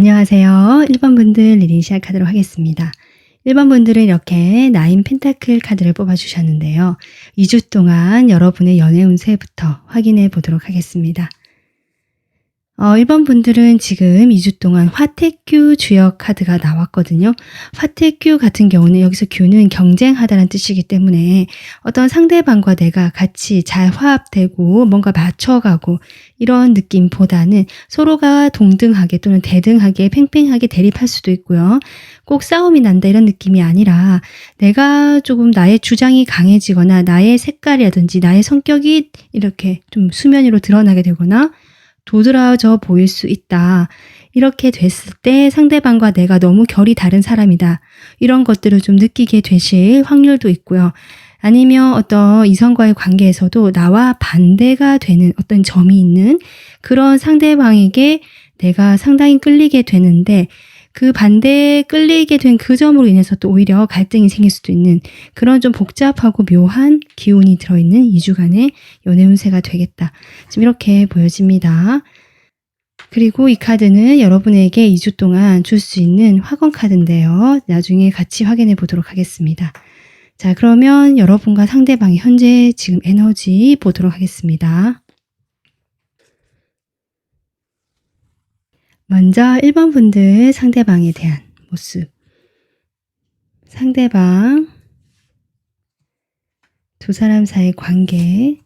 안녕하세요. 1번 분들 리딩 시작하도록 하겠습니다. 1번 분들은 이렇게 9 펜타클 카드를 뽑아주셨는데요. 2주 동안 여러분의 연애 운세부터 확인해 보도록 하겠습니다. 1번 분들은 지금 2주 동안 화태큐 주역 카드가 나왔거든요. 화태큐 같은 경우는 여기서 큐는 경쟁하다는 뜻이기 때문에 어떤 상대방과 내가 같이 잘 화합되고 뭔가 맞춰가고 이런 느낌보다는 서로가 동등하게 또는 대등하게 팽팽하게 대립할 수도 있고요. 꼭 싸움이 난다 이런 느낌이 아니라 내가 조금 나의 주장이 강해지거나 나의 색깔이라든지 나의 성격이 이렇게 좀 수면 위로 드러나게 되거나 도드라져 보일 수 있다. 이렇게 됐을 때 상대방과 내가 너무 결이 다른 사람이다. 이런 것들을 좀 느끼게 되실 확률도 있고요. 아니면 어떤 이성과의 관계에서도 나와 반대가 되는 어떤 점이 있는 그런 상대방에게 내가 상당히 끌리게 되는데 그 반대에 끌리게 된 그 점으로 인해서 또 오히려 갈등이 생길 수도 있는 그런 좀 복잡하고 묘한 기운이 들어있는 2주간의 연애 운세가 되겠다. 지금 이렇게 보여집니다. 그리고 이 카드는 여러분에게 2주 동안 줄 수 있는 확언 카드인데요. 나중에 같이 확인해 보도록 하겠습니다. 자, 그러면 여러분과 상대방의 현재 지금 에너지 보도록 하겠습니다. 먼저 1번 분들 상대방에 대한 모습. 상대방, 두 사람 사이의 관계.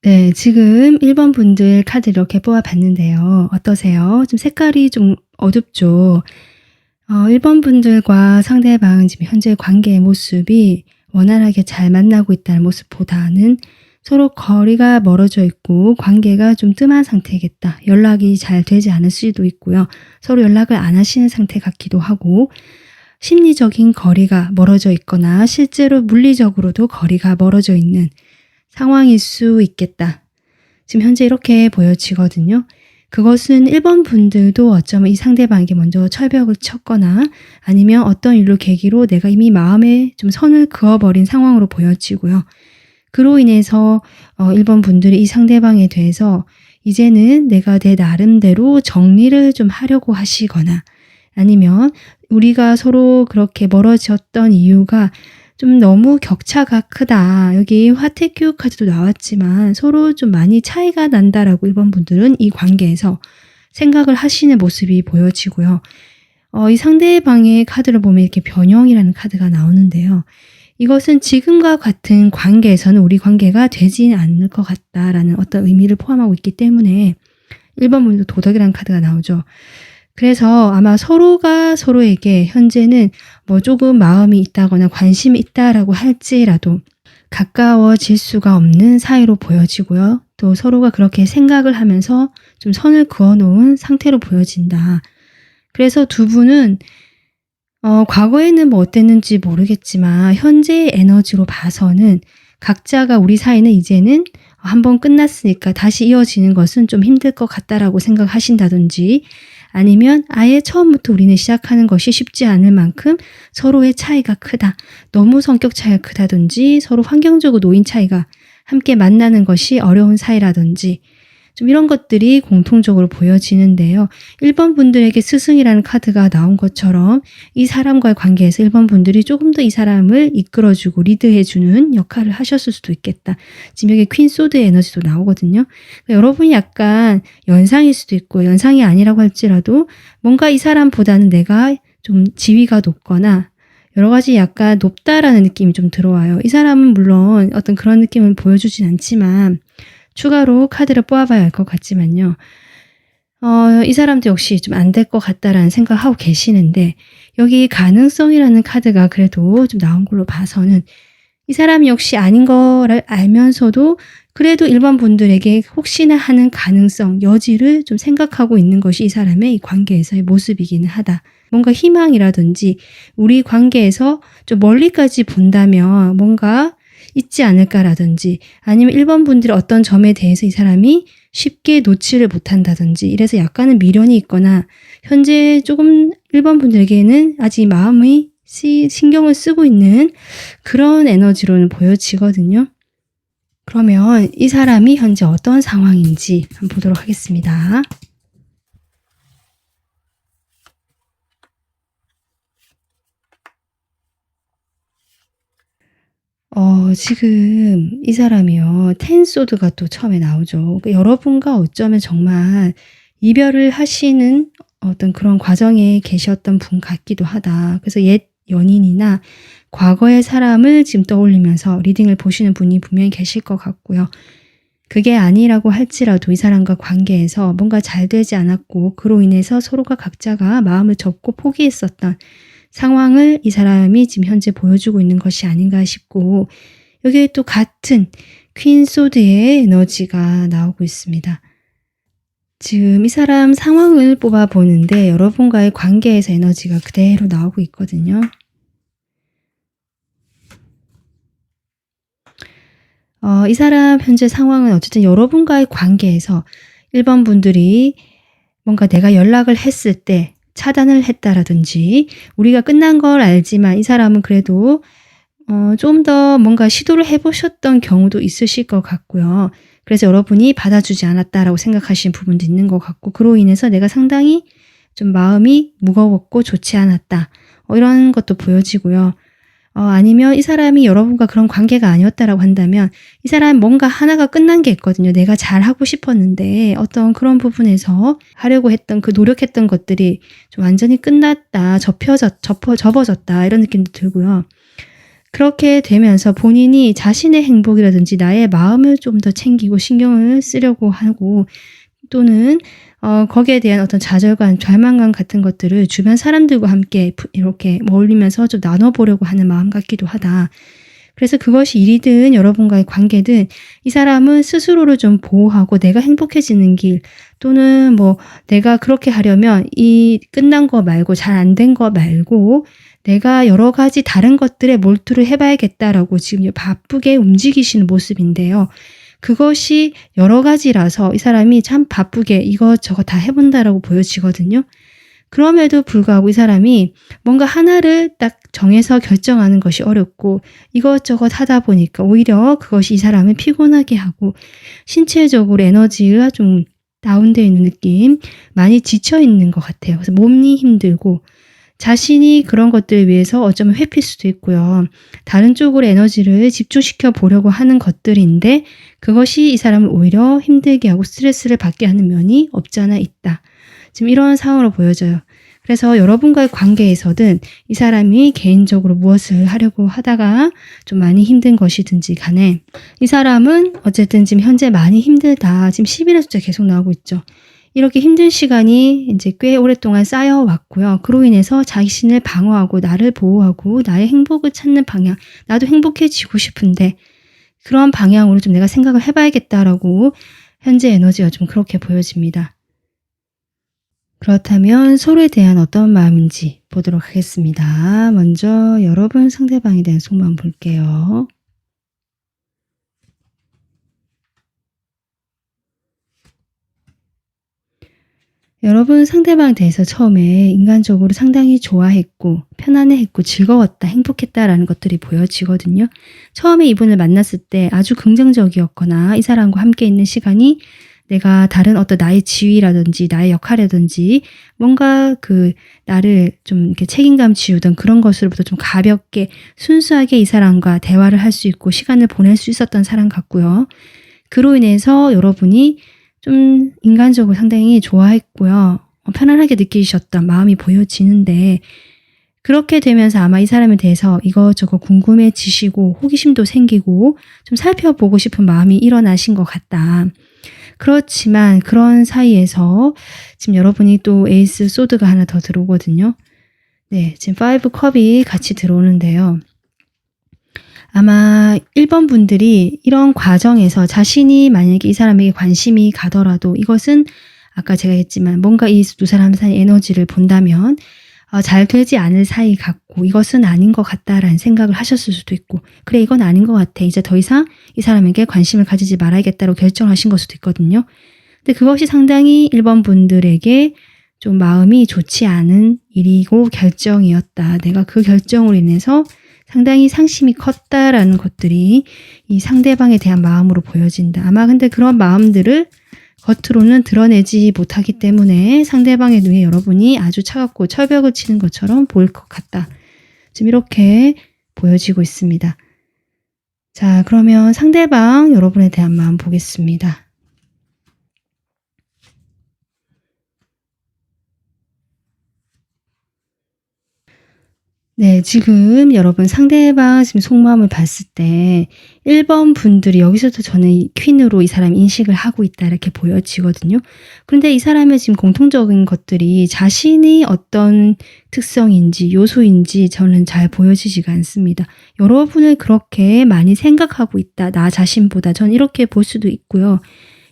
네, 지금 1번 분들 카드 이렇게 뽑아봤는데요. 어떠세요? 좀 색깔이 좀 어둡죠? 1번 분들과 상대방 지금 현재 관계의 모습이 원활하게 잘 만나고 있다는 모습보다는 서로 거리가 멀어져 있고 관계가 좀 뜸한 상태겠다. 연락이 잘 되지 않을 수도 있고요. 서로 연락을 안 하시는 상태 같기도 하고 심리적인 거리가 멀어져 있거나 실제로 물리적으로도 거리가 멀어져 있는 상황일 수 있겠다. 지금 현재 이렇게 보여지거든요. 그것은 1번 분들도 어쩌면 이 상대방에게 먼저 철벽을 쳤거나 아니면 어떤 일로 계기로 내가 이미 마음에 좀 선을 그어버린 상황으로 보여지고요. 그로 인해서 1번 분들이 이 상대방에 대해서 이제는 내가 내 나름대로 정리를 좀 하려고 하시거나 아니면 우리가 서로 그렇게 멀어졌던 이유가 좀 너무 격차가 크다. 여기 화태큐 카드도 나왔지만 서로 좀 많이 차이가 난다라고 1번 분들은 이 관계에서 생각을 하시는 모습이 보여지고요. 이 상대방의 카드를 보면 이렇게 변형이라는 카드가 나오는데요. 이것은 지금과 같은 관계에서는 우리 관계가 되지 않을 것 같다라는 어떤 의미를 포함하고 있기 때문에 1번 분도 도덕이라는 카드가 나오죠. 그래서 아마 서로가 서로에게 현재는 뭐 조금 마음이 있다거나 관심이 있다라고 할지라도 가까워질 수가 없는 사이로 보여지고요. 또 서로가 그렇게 생각을 하면서 좀 선을 그어놓은 상태로 보여진다. 그래서 두 분은 과거에는 뭐 어땠는지 모르겠지만 현재의 에너지로 봐서는 각자가 우리 사이는 이제는 한번 끝났으니까 다시 이어지는 것은 좀 힘들 것 같다라고 생각하신다든지 아니면 아예 처음부터 우리는 시작하는 것이 쉽지 않을 만큼 서로의 차이가 크다. 너무 성격 차이가 크다든지 서로 환경적으로 노인 차이가 함께 만나는 것이 어려운 사이라든지 좀 이런 것들이 공통적으로 보여지는데요. 1번 분들에게 스승이라는 카드가 나온 것처럼 이 사람과의 관계에서 1번 분들이 조금 더 이 사람을 이끌어주고 리드해주는 역할을 하셨을 수도 있겠다. 지금 여기 퀸 소드의 에너지도 나오거든요. 그러니까 여러분이 약간 연상일 수도 있고 연상이 아니라고 할지라도 뭔가 이 사람보다는 내가 좀 지위가 높거나 여러 가지 약간 높다라는 느낌이 좀 들어와요. 이 사람은 물론 어떤 그런 느낌을 보여주진 않지만 추가로 카드를 뽑아봐야 할 것 같지만요. 이 사람도 역시 좀 안 될 것 같다라는 생각하고 계시는데 여기 가능성이라는 카드가 그래도 좀 나온 걸로 봐서는 이 사람이 역시 아닌 거를 알면서도 그래도 1번 분들에게 혹시나 하는 가능성, 여지를 좀 생각하고 있는 것이 이 사람의 이 관계에서의 모습이기는 하다. 뭔가 희망이라든지 우리 관계에서 좀 멀리까지 본다면 뭔가 있지 않을까라든지 아니면 1번 분들의 어떤 점에 대해서 이 사람이 쉽게 놓지를 못한다든지 이래서 약간은 미련이 있거나 현재 조금 1번 분들에게는 아직 마음이 신경을 쓰고 있는 그런 에너지로는 보여지거든요. 그러면 이 사람이 현재 어떤 상황인지 한번 보도록 하겠습니다. 지금 이 사람이요. 텐소드가 또 처음에 나오죠. 여러분과 어쩌면 정말 이별을 하시는 어떤 그런 과정에 계셨던 분 같기도 하다. 그래서 옛 연인이나 과거의 사람을 지금 떠올리면서 리딩을 보시는 분이 분명히 계실 것 같고요. 그게 아니라고 할지라도 이 사람과 관계에서 뭔가 잘 되지 않았고 그로 인해서 서로가 각자가 마음을 접고 포기했었던 상황을 이 사람이 지금 현재 보여주고 있는 것이 아닌가 싶고, 여기에 또 같은 퀸 소드의 에너지가 나오고 있습니다. 지금 이 사람 상황을 뽑아보는데 여러분과의 관계에서 에너지가 그대로 나오고 있거든요. 이 사람 현재 상황은 어쨌든 여러분과의 관계에서 1번 분들이 뭔가 내가 연락을 했을 때 차단을 했다라든지, 우리가 끝난 걸 알지만 이 사람은 그래도 좀 더 뭔가 시도를 해보셨던 경우도 있으실 것 같고요. 그래서 여러분이 받아주지 않았다라고 생각하시는 부분도 있는 것 같고, 그로 인해서 내가 상당히 좀 마음이 무거웠고 좋지 않았다. 이런 것도 보여지고요. 아니면 이 사람이 여러분과 그런 관계가 아니었다라고 한다면 이 사람 뭔가 하나가 끝난 게 있거든요. 내가 잘하고 싶었는데 어떤 그런 부분에서 하려고 했던 그 노력했던 것들이 좀 완전히 끝났다, 접어졌다 이런 느낌도 들고요. 그렇게 되면서 본인이 자신의 행복이라든지 나의 마음을 좀 더 챙기고 신경을 쓰려고 하고, 또는 거기에 대한 어떤 좌절감, 절망감 같은 것들을 주변 사람들과 함께 이렇게 어울리면서 좀 나눠보려고 하는 마음 같기도 하다. 그래서 그것이 일이든 여러분과의 관계든 이 사람은 스스로를 좀 보호하고 내가 행복해지는 길, 또는 뭐 내가 그렇게 하려면 이 끝난 거 말고 잘 안 된 거 말고 내가 여러 가지 다른 것들에 몰두를 해봐야겠다라고 지금 바쁘게 움직이시는 모습인데요. 그것이 여러 가지라서 이 사람이 참 바쁘게 이것저것 다 해본다라고 보여지거든요. 그럼에도 불구하고 이 사람이 뭔가 하나를 딱 정해서 결정하는 것이 어렵고 이것저것 하다 보니까 오히려 그것이 이 사람을 피곤하게 하고 신체적으로 에너지가 좀 다운되어 있는 느낌, 많이 지쳐 있는 것 같아요. 그래서 몸이 힘들고 자신이 그런 것들을 위해서 어쩌면 회피일 수도 있고요. 다른 쪽으로 에너지를 집중시켜 보려고 하는 것들인데 그것이 이 사람을 오히려 힘들게 하고 스트레스를 받게 하는 면이 없지 않아 있다. 지금 이런 상황으로 보여져요. 그래서 여러분과의 관계에서든 이 사람이 개인적으로 무엇을 하려고 하다가 좀 많이 힘든 것이든지 간에 이 사람은 어쨌든 지금 현재 많이 힘들다. 지금 10이라는 숫자 계속 나오고 있죠. 이렇게 힘든 시간이 이제 꽤 오랫동안 쌓여왔고요. 그로 인해서 자신을 방어하고 나를 보호하고 나의 행복을 찾는 방향, 나도 행복해지고 싶은데 그런 방향으로 좀 내가 생각을 해봐야겠다라고 현재 에너지가 좀 그렇게 보여집니다. 그렇다면 서로에 대한 어떤 마음인지 보도록 하겠습니다. 먼저 여러분 상대방에 대한 속마음 볼게요. 여러분 상대방에 대해서 처음에 인간적으로 상당히 좋아했고 편안해했고 즐거웠다, 행복했다라는 것들이 보여지거든요. 처음에 이분을 만났을 때 아주 긍정적이었거나 이 사람과 함께 있는 시간이 내가 다른 어떤 나의 지위라든지 나의 역할이라든지 뭔가 그 나를 좀 이렇게 책임감 지우던 그런 것으로부터 좀 가볍게 순수하게 이 사람과 대화를 할 수 있고 시간을 보낼 수 있었던 사람 같고요. 그로 인해서 여러분이 좀 인간적으로 상당히 좋아했고요. 편안하게 느끼셨던 마음이 보여지는데 그렇게 되면서 아마 이 사람에 대해서 이것저것 궁금해지시고 호기심도 생기고 좀 살펴보고 싶은 마음이 일어나신 것 같다. 그렇지만 그런 사이에서 지금 여러분이 또 에이스 소드가 하나 더 들어오거든요. 네, 지금 5 컵이 같이 들어오는데요. 아마 1번 분들이 이런 과정에서 자신이 만약에 이 사람에게 관심이 가더라도 이것은 아까 제가 했지만 뭔가 이 두 사람 사이 에너지를 본다면 잘 되지 않을 사이 같고 이것은 아닌 것 같다라는 생각을 하셨을 수도 있고, 그래 이건 아닌 것 같아, 이제 더 이상 이 사람에게 관심을 가지지 말아야겠다고 결정하신 걸 수도 있거든요. 근데 그것이 상당히 1번 분들에게 좀 마음이 좋지 않은 일이고 결정이었다. 내가 그 결정으로 인해서 상당히 상심이 컸다라는 것들이 이 상대방에 대한 마음으로 보여진다. 아마 근데 그런 마음들을 겉으로는 드러내지 못하기 때문에 상대방의 눈에 여러분이 아주 차갑고 철벽을 치는 것처럼 보일 것 같다. 지금 이렇게 보여지고 있습니다. 자, 그러면 상대방 여러분에 대한 마음 보겠습니다. 네, 지금 여러분 상대방 지금 속마음을 봤을 때 1번 분들이 여기서도 저는 이 퀸으로 이 사람이 인식을 하고 있다 이렇게 보여지거든요. 그런데 이 사람의 지금 공통적인 것들이 자신이 어떤 특성인지 요소인지 저는 잘 보여지지가 않습니다. 여러분을 그렇게 많이 생각하고 있다. 나 자신보다. 전 이렇게 볼 수도 있고요.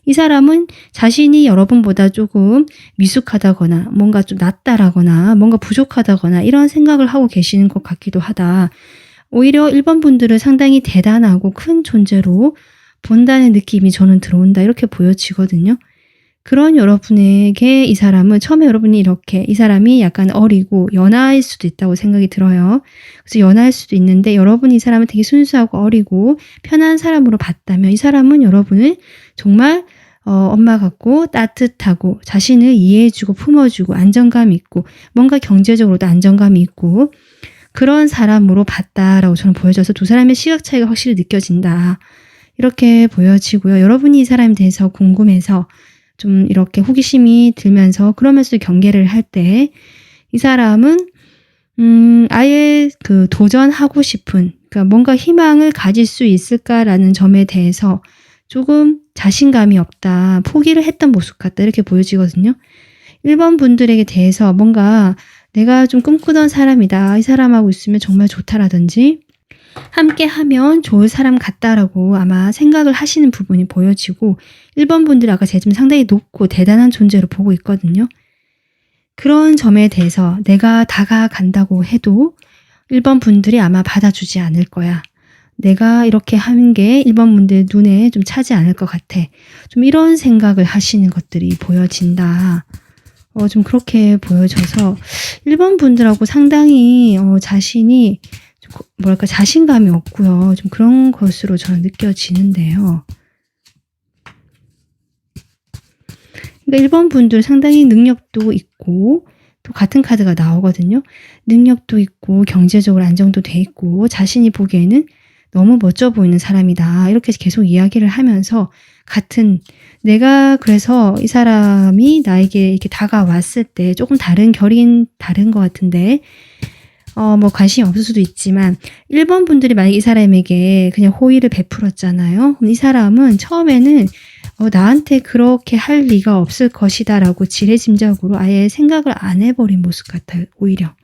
이 사람은 자신이 여러분보다 조금 미숙하다거나 뭔가 좀 낫다라거나 뭔가 부족하다거나 이런 생각을 하고 계시는 것 같기도 하다. 오히려 1번 분들은 상당히 대단하고 큰 존재로 본다는 느낌이 저는 들어온다. 이렇게 보여지거든요. 그런 여러분에게 이 사람은 처음에 여러분이 이렇게 이 사람이 약간 어리고 연하일 수도 있다고 생각이 들어요. 그래서 연하일 수도 있는데 여러분이 이 사람을 되게 순수하고 어리고 편한 사람으로 봤다면 이 사람은 여러분을 정말 엄마 같고 따뜻하고 자신을 이해해주고 품어주고 안정감이 있고 뭔가 경제적으로도 안정감이 있고 그런 사람으로 봤다라고 저는 보여져서 두 사람의 시각 차이가 확실히 느껴진다. 이렇게 보여지고요. 여러분이 이 사람에 대해서 궁금해서 좀 이렇게 호기심이 들면서 그러면서 경계를 할 때 이 사람은 아예 그 도전하고 싶은 그러니까 뭔가 희망을 가질 수 있을까라는 점에 대해서 조금 자신감이 없다. 포기를 했던 모습 같다. 이렇게 보여지거든요. 1번 분들에게 대해서 뭔가 내가 좀 꿈꾸던 사람이다. 이 사람하고 있으면 정말 좋다라든지 함께 하면 좋을 사람 같다라고 아마 생각을 하시는 부분이 보여지고 1번 분들 아까 제가 지금 상당히 높고 대단한 존재로 보고 있거든요. 그런 점에 대해서 내가 다가간다고 해도 1번 분들이 아마 받아주지 않을 거야. 내가 이렇게 하는 게 1번 분들 눈에 좀 차지 않을 것 같아. 좀 이런 생각을 하시는 것들이 보여진다. 좀 그렇게 보여져서 1번 분들하고 상당히 자신이 뭐랄까 자신감이 없고요. 좀 그런 것으로 저는 느껴지는데요. 그러니까 1번 분들 상당히 능력도 있고 또 같은 카드가 나오거든요. 능력도 있고 경제적으로 안정도 돼 있고 자신이 보기에는 너무 멋져 보이는 사람이다. 이렇게 계속 이야기를 하면서 같은 내가 그래서 이 사람이 나에게 이렇게 다가왔을 때 조금 다른 결인 다른 것 같은데 뭐 관심이 없을 수도 있지만 1번 분들이 만약에 이 사람에게 그냥 호의를 베풀었잖아요. 그럼 이 사람은 처음에는 나한테 그렇게 할 리가 없을 것이다 라고 지레짐작으로 아예 생각을 안 해버린 모습 같아요. 오히려.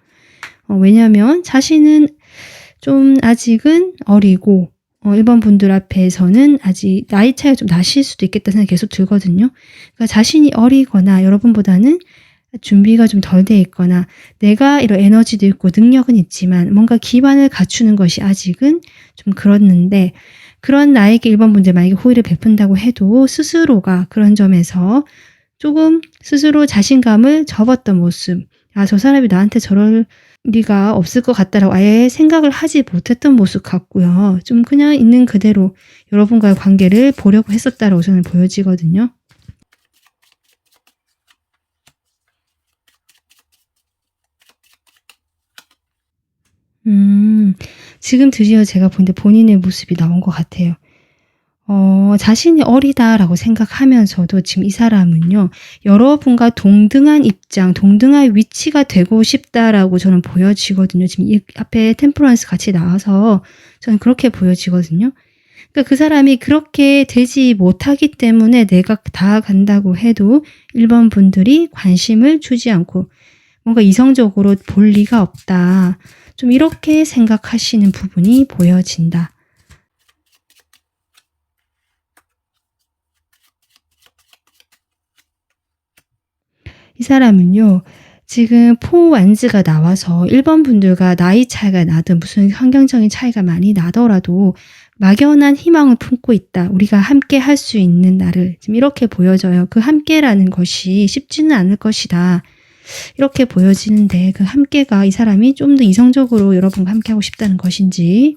왜냐하면 자신은 좀 아직은 어리고 1번 분들 앞에서는 아직 나이 차이가 좀 나실 수도 있겠다 생각이 계속 들거든요. 그러니까 자신이 어리거나 여러분보다는 준비가 좀 덜 돼 있거나 내가 이런 에너지도 있고 능력은 있지만 뭔가 기반을 갖추는 것이 아직은 좀 그렇는데 그런 나에게 1번 분들 만약에 호의를 베푼다고 해도 스스로가 그런 점에서 조금 스스로 자신감을 접었던 모습 저 사람이 나한테 저럴 리가 없을 것 같다라고 아예 생각을 하지 못했던 모습 같고요. 좀 그냥 있는 그대로 여러분과의 관계를 보려고 했었다라고 저는 보여지거든요. 지금 드디어 제가 본데 본인의 모습이 나온 것 같아요. 자신이 어리다라고 생각하면서도 지금 이 사람은요. 여러분과 동등한 입장, 동등한 위치가 되고 싶다라고 저는 보여지거든요. 지금 이 앞에 템퍼런스 같이 나와서 저는 그렇게 보여지거든요. 그러니까 그 사람이 그렇게 되지 못하기 때문에 내가 다가간다고 해도 1번 분들이 관심을 주지 않고 뭔가 이성적으로 볼 리가 없다. 좀 이렇게 생각하시는 부분이 보여진다. 이 사람은요. 지금 포완즈가 나와서 1번 분들과 나이 차이가 나든 무슨 환경적인 차이가 많이 나더라도 막연한 희망을 품고 있다. 우리가 함께 할 수 있는 날을 지금 이렇게 보여져요. 그 함께라는 것이 쉽지는 않을 것이다. 이렇게 보여지는데 그 함께가 이 사람이 좀 더 이성적으로 여러분과 함께하고 싶다는 것인지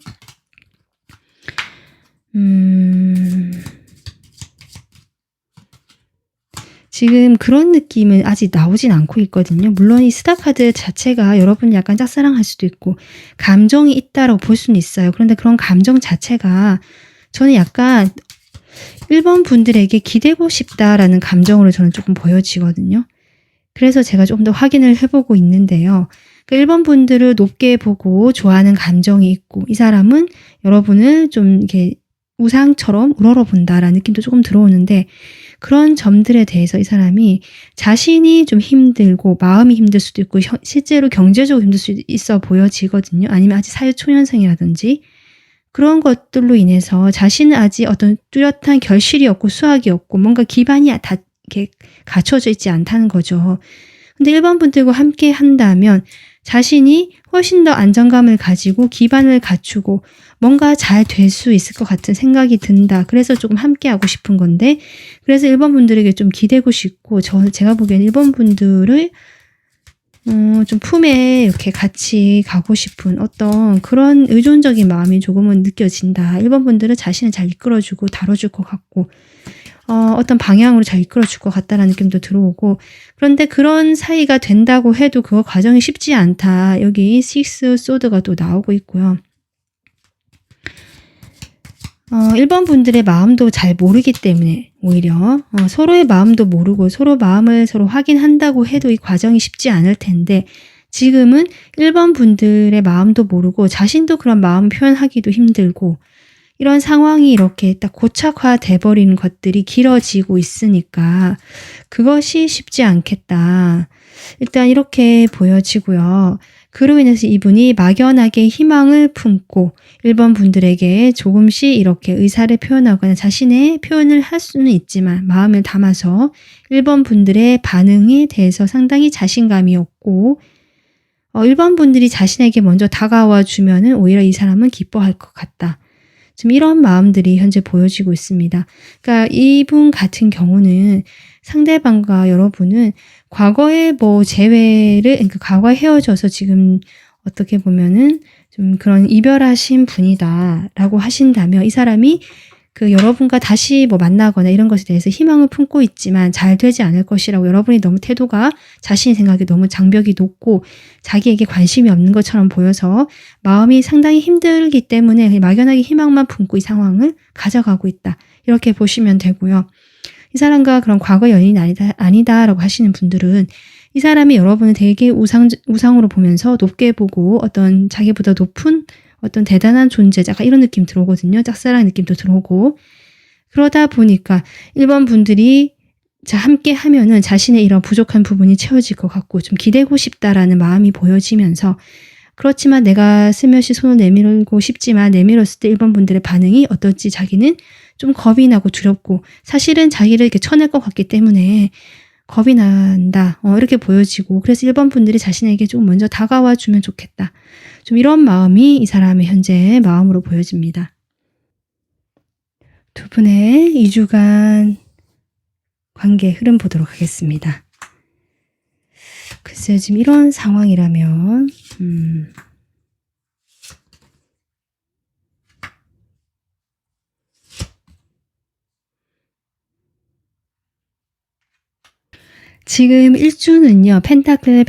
지금 그런 느낌은 아직 나오진 않고 있거든요. 물론 이 스타 카드 자체가 여러분 약간 짝사랑할 수도 있고 감정이 있다라고 볼 수는 있어요. 그런데 그런 감정 자체가 저는 약간 1번 분들에게 기대고 싶다라는 감정으로 저는 조금 보여지거든요. 그래서 제가 조금 더 확인을 해보고 있는데요. 1번 분들을 높게 보고 좋아하는 감정이 있고 이 사람은 여러분을 좀 이렇게 우상처럼 우러러본다라는 느낌도 조금 들어오는데 그런 점들에 대해서 이 사람이 자신이 좀 힘들고 마음이 힘들 수도 있고 실제로 경제적으로 힘들 수 있어 보여지거든요. 아니면 아직 사회초년생이라든지 그런 것들로 인해서 자신은 아직 어떤 뚜렷한 결실이 없고 수학이 없고 뭔가 기반이 다 이렇게 갖춰져 있지 않다는 거죠. 근데 1번 분들과 함께 한다면 자신이 훨씬 더 안정감을 가지고 기반을 갖추고 뭔가 잘 될 수 있을 것 같은 생각이 든다. 그래서 조금 함께 하고 싶은 건데 그래서 1번 분들에게 좀 기대고 싶고 제가 보기에는 1번 분들을 좀 품에 이렇게 같이 가고 싶은 어떤 그런 의존적인 마음이 조금은 느껴진다. 1번 분들은 자신을 잘 이끌어주고 다뤄줄 것 같고 어떤 방향으로 잘 이끌어줄 것 같다라는 느낌도 들어오고 그런데 그런 사이가 된다고 해도 그 과정이 쉽지 않다. 여기 식스 소드가 또 나오고 있고요. 1번 분들의 마음도 잘 모르기 때문에 오히려 서로의 마음도 모르고 서로 마음을 서로 확인한다고 해도 이 과정이 쉽지 않을 텐데 지금은 1번 분들의 마음도 모르고 자신도 그런 마음 표현하기도 힘들고 이런 상황이 이렇게 딱 고착화돼 버리는 것들이 길어지고 있으니까 그것이 쉽지 않겠다. 일단 이렇게 보여지고요. 그로 인해서 이분이 막연하게 희망을 품고 1번 분들에게 조금씩 이렇게 의사를 표현하거나 자신의 표현을 할 수는 있지만 마음을 담아서 1번 분들의 반응에 대해서 상당히 자신감이 없고 1번 분들이 자신에게 먼저 다가와 주면은 오히려 이 사람은 기뻐할 것 같다. 지금 이런 마음들이 현재 보여지고 있습니다. 그러니까 이분 같은 경우는 상대방과 여러분은 과거에 뭐 재회를 그러니까 과거에 헤어져서 지금 어떻게 보면은 좀 그런 이별하신 분이다라고 하신다면 이 사람이 그 여러분과 다시 뭐 만나거나 이런 것에 대해서 희망을 품고 있지만 잘 되지 않을 것이라고 여러분이 너무 태도가 자신의 생각에 너무 장벽이 높고 자기에게 관심이 없는 것처럼 보여서 마음이 상당히 힘들기 때문에 막연하게 희망만 품고 이 상황을 가져가고 있다. 이렇게 보시면 되고요. 이 사람과 그런 과거 연인이 아니다라고 하시는 분들은 이 사람이 여러분을 되게 우상으로 보면서 높게 보고 어떤 자기보다 높은 어떤 대단한 존재, 약간 이런 느낌 들어오거든요. 짝사랑 느낌도 들어오고. 그러다 보니까 1번 분들이 함께 하면은 자신의 이런 부족한 부분이 채워질 것 같고 좀 기대고 싶다라는 마음이 보여지면서 그렇지만 내가 슬며시 손을 내밀고 싶지만 내밀었을 때 1번 분들의 반응이 어떨지 자기는 좀 겁이 나고 두렵고 사실은 자기를 이렇게 쳐낼 것 같기 때문에 겁이 난다. 이렇게 보여지고 그래서 1번 분들이 자신에게 좀 먼저 다가와 주면 좋겠다. 좀 이런 마음이 이 사람의 현재 마음으로 보여집니다. 두 분의 2주간 관계 흐름 보도록 하겠습니다. 글쎄요, 지금 이런 상황이라면 지금 1주는요. 펜타클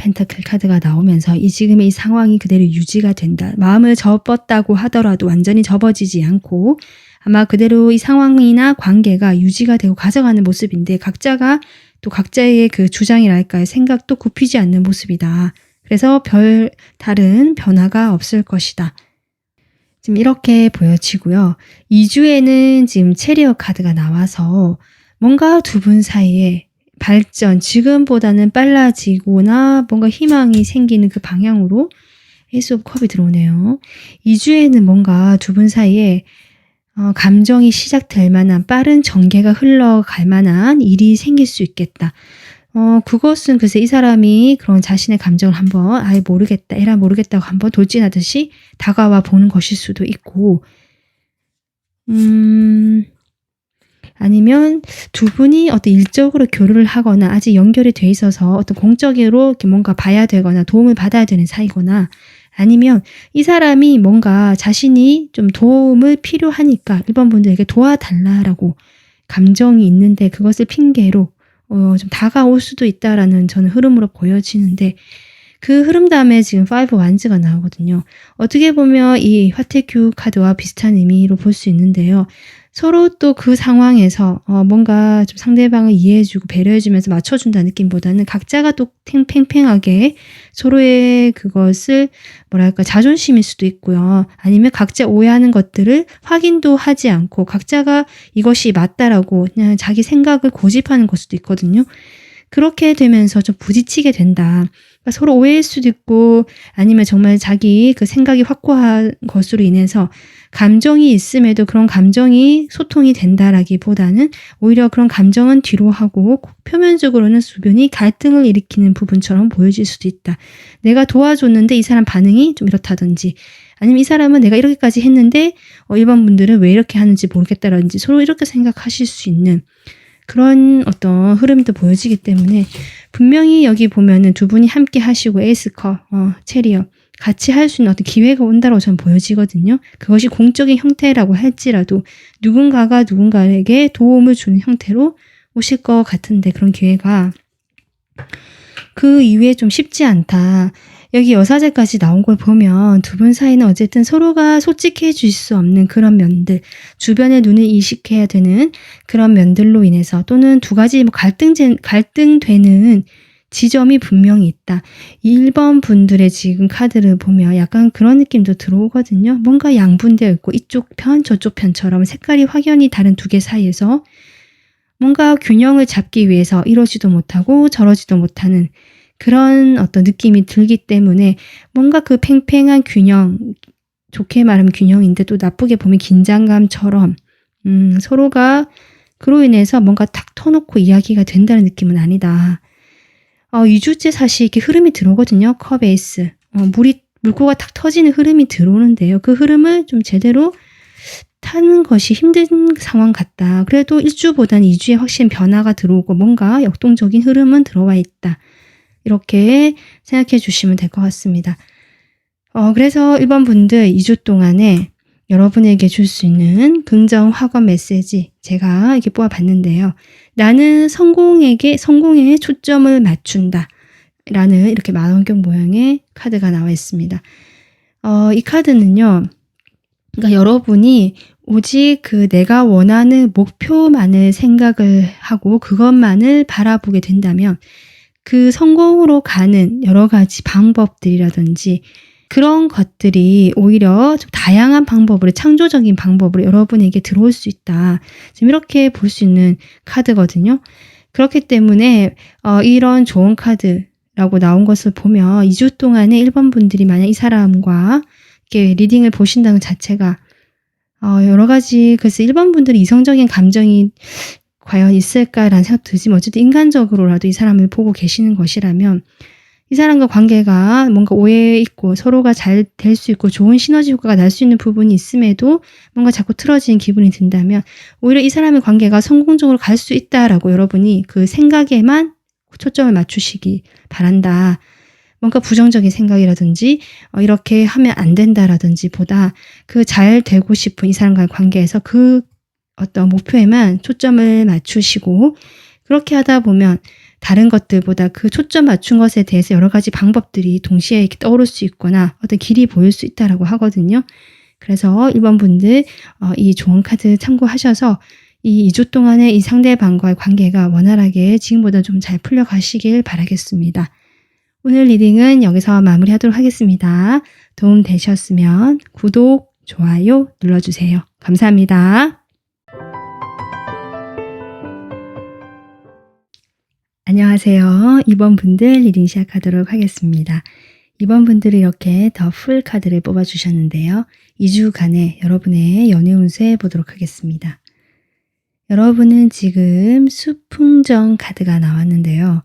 카드가 나오면서 지금의 이 상황이 그대로 유지가 된다. 마음을 접었다고 하더라도 완전히 접어지지 않고 아마 그대로 이 상황이나 관계가 유지가 되고 가져가는 모습인데 각자가 또 각자의 그 주장이랄까요. 생각도 굽히지 않는 모습이다. 그래서 별 다른 변화가 없을 것이다. 지금 이렇게 보여지고요. 2주에는 지금 체리엇 카드가 나와서 뭔가 두 분 사이에 발전, 지금보다는 빨라지거나 뭔가 희망이 생기는 그 방향으로 에이스 오브 컵이 들어오네요. 2주에는 뭔가 두 분 사이에 감정이 시작될 만한 빠른 전개가 흘러갈 만한 일이 생길 수 있겠다. 그것은 글쎄 이 사람이 그런 자신의 감정을 한번 아예 모르겠다, 에라 모르겠다고 한번 돌진하듯이 다가와 보는 것일 수도 있고 아니면 두 분이 어떤 일적으로 교류를 하거나 아직 연결이 돼 있어서 어떤 공적으로 이렇게 뭔가 봐야 되거나 도움을 받아야 되는 사이거나, 아니면 이 사람이 뭔가 자신이 좀 도움을 필요하니까 1번 분들에게 도와달라라고 감정이 있는데 그것을 핑계로 좀 다가올 수도 있다라는 저는 흐름으로 보여지는데, 그 흐름 다음에 지금 5 완즈가 나오거든요. 어떻게 보면 이 화태큐 카드와 비슷한 의미로 볼 수 있는데요. 서로 또 그 상황에서 뭔가 좀 상대방을 이해해주고 배려해주면서 맞춰준다는 느낌보다는 각자가 또 팽팽하게 서로의 그것을 뭐랄까 자존심일 수도 있고요. 아니면 각자 오해하는 것들을 확인도 하지 않고 각자가 이것이 맞다라고 그냥 자기 생각을 고집하는 걸 수도 있거든요. 그렇게 되면서 좀 부딪히게 된다. 그러니까 서로 오해일 수도 있고, 아니면 정말 자기 그 생각이 확고한 것으로 인해서 감정이 있음에도 그런 감정이 소통이 된다라기보다는 오히려 그런 감정은 뒤로 하고 표면적으로는 주변이 갈등을 일으키는 부분처럼 보여질 수도 있다. 내가 도와줬는데 이 사람 반응이 좀 이렇다든지, 아니면 이 사람은 내가 이렇게까지 했는데 일반 분들은 왜 이렇게 하는지 모르겠다라든지 서로 이렇게 생각하실 수 있는 그런 어떤 흐름도 보여지기 때문에, 분명히 여기 보면은 두 분이 함께 하시고 에이스컵, 체리엇 같이 할 수 있는 어떤 기회가 온다고 저는 보여지거든요. 그것이 공적인 형태라고 할지라도 누군가가 누군가에게 도움을 주는 형태로 오실 것 같은데, 그런 기회가 그 이후에 좀 쉽지 않다. 여기 여사제까지 나온 걸 보면 두 분 사이는 어쨌든 서로가 솔직해질 수 없는 그런 면들, 주변의 눈을 이식해야 되는 그런 면들로 인해서, 또는 두 가지 갈등되는 지점이 분명히 있다. 1번 분들의 지금 카드를 보면 약간 그런 느낌도 들어오거든요. 뭔가 양분되어 있고 이쪽 편 저쪽 편처럼 색깔이 확연히 다른 두 개 사이에서 뭔가 균형을 잡기 위해서 이러지도 못하고 저러지도 못하는 그런 어떤 느낌이 들기 때문에, 뭔가 그 팽팽한 균형, 좋게 말하면 균형인데 또 나쁘게 보면 긴장감처럼 서로가 그로 인해서 뭔가 탁 터놓고 이야기가 된다는 느낌은 아니다. 2주째 사실 이렇게 흐름이 들어오거든요. 컵 에이스. 물고가 탁 터지는 흐름이 들어오는데요. 그 흐름을 좀 제대로 타는 것이 힘든 상황 같다. 그래도 1주보다는 2주에 확실히 변화가 들어오고 뭔가 역동적인 흐름은 들어와 있다. 이렇게 생각해 주시면 될 것 같습니다. 그래서 1번 분들 2주 동안에 여러분에게 줄 수 있는 긍정 확언 메시지 제가 이렇게 뽑아봤는데요. 나는 성공에 초점을 맞춘다. 라는 이렇게 망원경 모양의 카드가 나와 있습니다. 이 카드는요, 그러니까 여러분이 오직 그 내가 원하는 목표만을 생각을 하고 그것만을 바라보게 된다면 그 성공으로 가는 여러 가지 방법들이라든지 그런 것들이 오히려 좀 다양한 방법으로, 창조적인 방법으로 여러분에게 들어올 수 있다. 지금 이렇게 볼 수 있는 카드거든요. 그렇기 때문에 이런 좋은 카드라고 나온 것을 보면 2주 동안에 1번 분들이 만약 이 사람과 이렇게 리딩을 보신다는 자체가 여러 가지, 그래서 1번 분들이 이성적인 감정이 과연 있을까라는 생각 들지만 어쨌든 인간적으로라도 이 사람을 보고 계시는 것이라면 이 사람과 관계가 뭔가 오해 있고 서로가 잘 될 수 있고 좋은 시너지 효과가 날 수 있는 부분이 있음에도 뭔가 자꾸 틀어지는 기분이 든다면 오히려 이 사람의 관계가 성공적으로 갈 수 있다라고 여러분이 그 생각에만 초점을 맞추시기 바란다. 뭔가 부정적인 생각이라든지 이렇게 하면 안 된다라든지 보다 그 잘 되고 싶은 이 사람과의 관계에서 그 어떤 목표에만 초점을 맞추시고, 그렇게 하다 보면 다른 것들보다 그 초점 맞춘 것에 대해서 여러 가지 방법들이 동시에 이렇게 떠오를 수 있거나 어떤 길이 보일 수 있다라고 하거든요. 그래서 1번 분들 이 좋은 카드 참고하셔서 이 2주 동안의 이 상대방과의 관계가 원활하게 지금보다 좀 잘 풀려가시길 바라겠습니다. 오늘 리딩은 여기서 마무리하도록 하겠습니다. 도움 되셨으면 구독, 좋아요 눌러주세요. 감사합니다. 안녕하세요. 2번 분들 리딩 시작하도록 하겠습니다. 2번 분들이 이렇게 더 풀 카드를 뽑아주셨는데요. 2주간의 여러분의 연애 운세 보도록 하겠습니다. 여러분은 지금 수풍정 카드가 나왔는데요.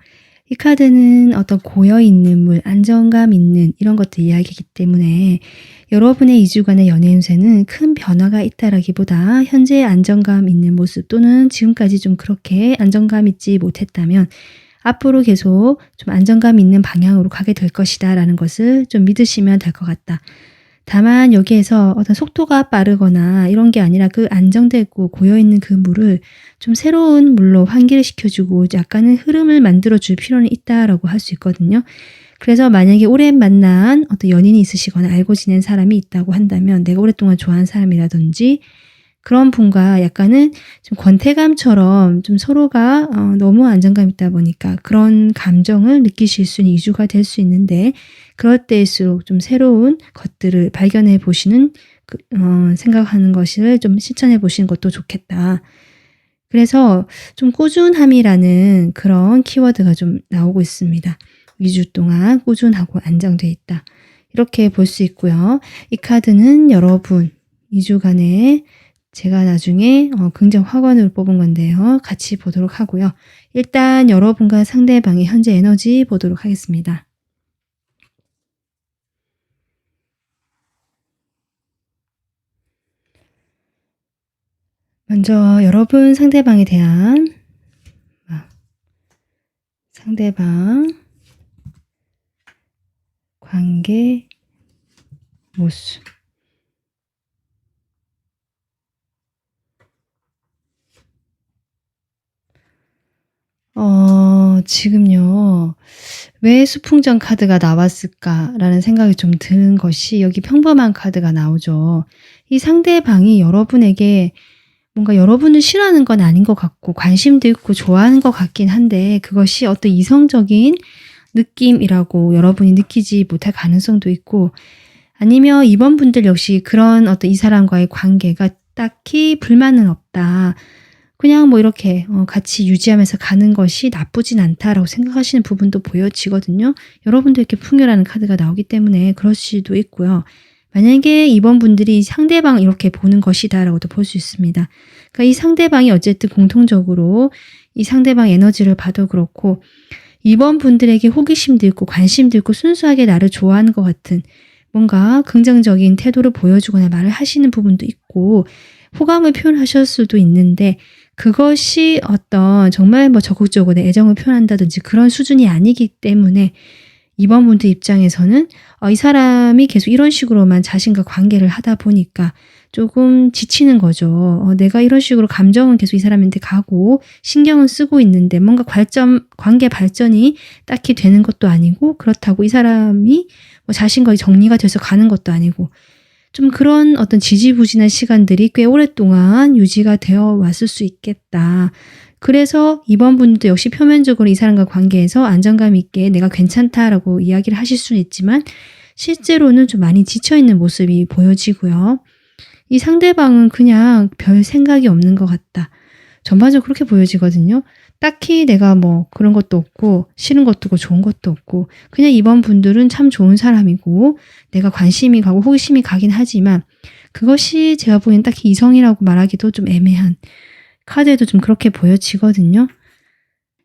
이 카드는 어떤 고여있는 물, 안정감 있는 이런 것들 이야기이기 때문에 여러분의 2주간의 연애 운세는 큰 변화가 있다라기보다 현재의 안정감 있는 모습 또는 지금까지 좀 그렇게 안정감 있지 못했다면 앞으로 계속 좀 안정감 있는 방향으로 가게 될 것이다 라는 것을 좀 믿으시면 될 것 같다. 다만 여기에서 어떤 속도가 빠르거나 이런 게 아니라 그 안정되고 고여있는 그 물을 좀 새로운 물로 환기를 시켜주고 약간의 흐름을 만들어줄 필요는 있다라고 할 수 있거든요. 그래서 만약에 오래 만난 어떤 연인이 있으시거나 알고 지낸 사람이 있다고 한다면 내가 오랫동안 좋아하는 사람이라든지 그런 분과 약간은 좀 권태감처럼 좀 서로가 너무 안정감 있다 보니까 그런 감정을 느끼실 수 있는 2주가 될 수 있는데 그럴 때일수록 좀 새로운 것들을 발견해 보시는 생각하는 것을 좀 실천해 보시는 것도 좋겠다. 그래서 좀 꾸준함이라는 그런 키워드가 좀 나오고 있습니다. 2주 동안 꾸준하고 안정돼 있다. 이렇게 볼 수 있고요. 이 카드는 여러분 2주간의 제가 나중에 긍정 확언으로 뽑은 건데요. 같이 보도록 하고요. 일단 여러분과 상대방의 현재 에너지 보도록 하겠습니다. 먼저 여러분 상대방에 대한 상대방 관계 모습 지금요. 왜 수풍전 카드가 나왔을까라는 생각이 좀 드는 것이 여기 평범한 카드가 나오죠. 이 상대방이 여러분에게 뭔가 여러분을 싫어하는 건 아닌 것 같고 관심도 있고 좋아하는 것 같긴 한데 그것이 어떤 이성적인 느낌이라고 여러분이 느끼지 못할 가능성도 있고 아니면 이번 분들 역시 그런 어떤 이 사람과의 관계가 딱히 불만은 없다. 그냥 뭐 이렇게 같이 유지하면서 가는 것이 나쁘진 않다라고 생각하시는 부분도 보여지거든요. 여러분도 이렇게 풍요라는 카드가 나오기 때문에 그럴 수도 있고요. 만약에 이번 분들이 상대방 이렇게 보는 것이다라고도 볼 수 있습니다. 그러니까 이 상대방이 어쨌든 공통적으로 이 상대방 에너지를 봐도 그렇고 이번 분들에게 호기심도 있고 관심도 있고 순수하게 나를 좋아하는 것 같은 뭔가 긍정적인 태도를 보여주거나 말을 하시는 부분도 있고 호감을 표현하실 수도 있는데 그것이 어떤 정말 뭐 적극적으로 애정을 표현한다든지 그런 수준이 아니기 때문에 이번 분들 입장에서는 이 사람이 계속 이런 식으로만 자신과 관계를 하다 보니까 조금 지치는 거죠. 내가 이런 식으로 감정은 계속 이 사람한테 가고 신경은 쓰고 있는데 뭔가 관계 발전이 딱히 되는 것도 아니고 그렇다고 이 사람이 뭐 자신과 정리가 돼서 가는 것도 아니고 좀 그런 어떤 지지부진한 시간들이 꽤 오랫동안 유지가 되어 왔을 수 있겠다. 그래서 이번 분도 역시 표면적으로 이 사람과 관계에서 안정감 있게 내가 괜찮다라고 이야기를 하실 수는 있지만 실제로는 좀 많이 지쳐있는 모습이 보여지고요. 이 상대방은 그냥 별 생각이 없는 것 같다. 전반적으로 그렇게 보여지거든요. 딱히 내가 뭐 그런 것도 없고 싫은 것도 없고 좋은 것도 없고 그냥 이번 분들은 참 좋은 사람이고 내가 관심이 가고 호기심이 가긴 하지만 그것이 제가 보기엔 딱히 이성이라고 말하기도 좀 애매한 카드에도 좀 그렇게 보여지거든요.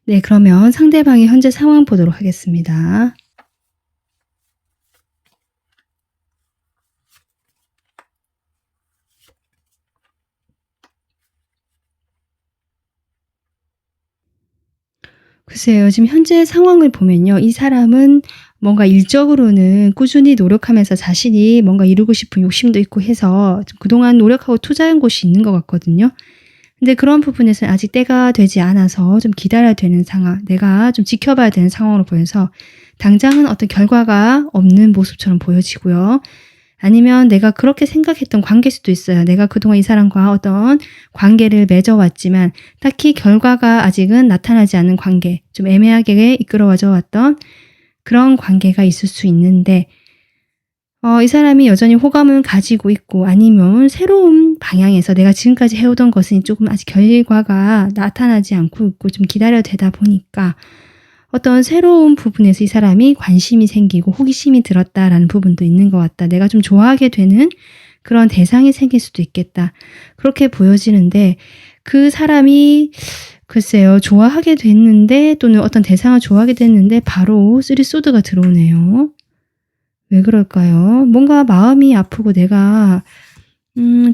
네, 그러면 상대방의 현재 상황 보도록 하겠습니다. 글쎄요. 지금 현재 상황을 보면요. 이 사람은 뭔가 일적으로는 꾸준히 노력하면서 자신이 뭔가 이루고 싶은 욕심도 있고 해서 좀 그동안 노력하고 투자한 곳이 있는 것 같거든요. 근데 그런 부분에서는 아직 때가 되지 않아서 좀 기다려야 되는 상황, 내가 좀 지켜봐야 되는 상황으로 보여서 당장은 어떤 결과가 없는 모습처럼 보여지고요. 아니면 내가 그렇게 생각했던 관계일 수도 있어요. 내가 그동안 이 사람과 어떤 관계를 맺어왔지만 딱히 결과가 아직은 나타나지 않은 관계, 좀 애매하게 이끌어와져 왔던 그런 관계가 있을 수 있는데 이 사람이 여전히 호감을 가지고 있고 아니면 새로운 방향에서 내가 지금까지 해오던 것은 조금 아직 결과가 나타나지 않고 있고 좀 기다려야 되다 보니까 어떤 새로운 부분에서 이 사람이 관심이 생기고 호기심이 들었다라는 부분도 있는 것 같다. 내가 좀 좋아하게 되는 그런 대상이 생길 수도 있겠다. 그렇게 보여지는데 그 사람이 글쎄요. 좋아하게 됐는데 또는 어떤 대상을 좋아하게 됐는데 바로 쓰리소드가 들어오네요. 왜 그럴까요? 뭔가 마음이 아프고 내가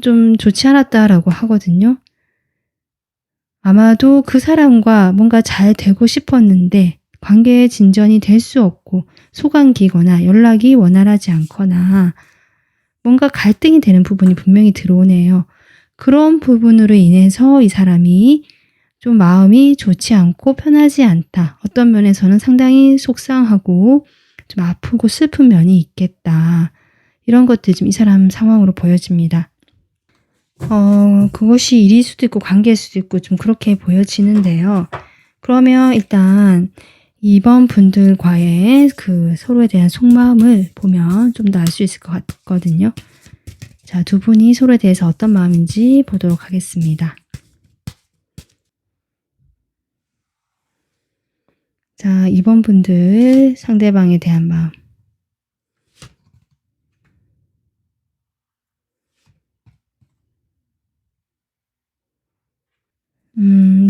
좀 좋지 않았다라고 하거든요. 아마도 그 사람과 뭔가 잘 되고 싶었는데 관계의 진전이 될 수 없고 소강기거나 연락이 원활하지 않거나 뭔가 갈등이 되는 부분이 분명히 들어오네요. 그런 부분으로 인해서 이 사람이 좀 마음이 좋지 않고 편하지 않다. 어떤 면에서는 상당히 속상하고 좀 아프고 슬픈 면이 있겠다. 이런 것들이 좀 이 사람 상황으로 보여집니다. 그것이 일일 수도 있고 관계일 수도 있고 좀 그렇게 보여지는데요. 그러면 일단 이번 분들과의 그 서로에 대한 속마음을 보면 좀 더 알 수 있을 것 같거든요. 자, 두 분이 서로에 대해서 어떤 마음인지 보도록 하겠습니다. 자, 이번 분들 상대방에 대한 마음.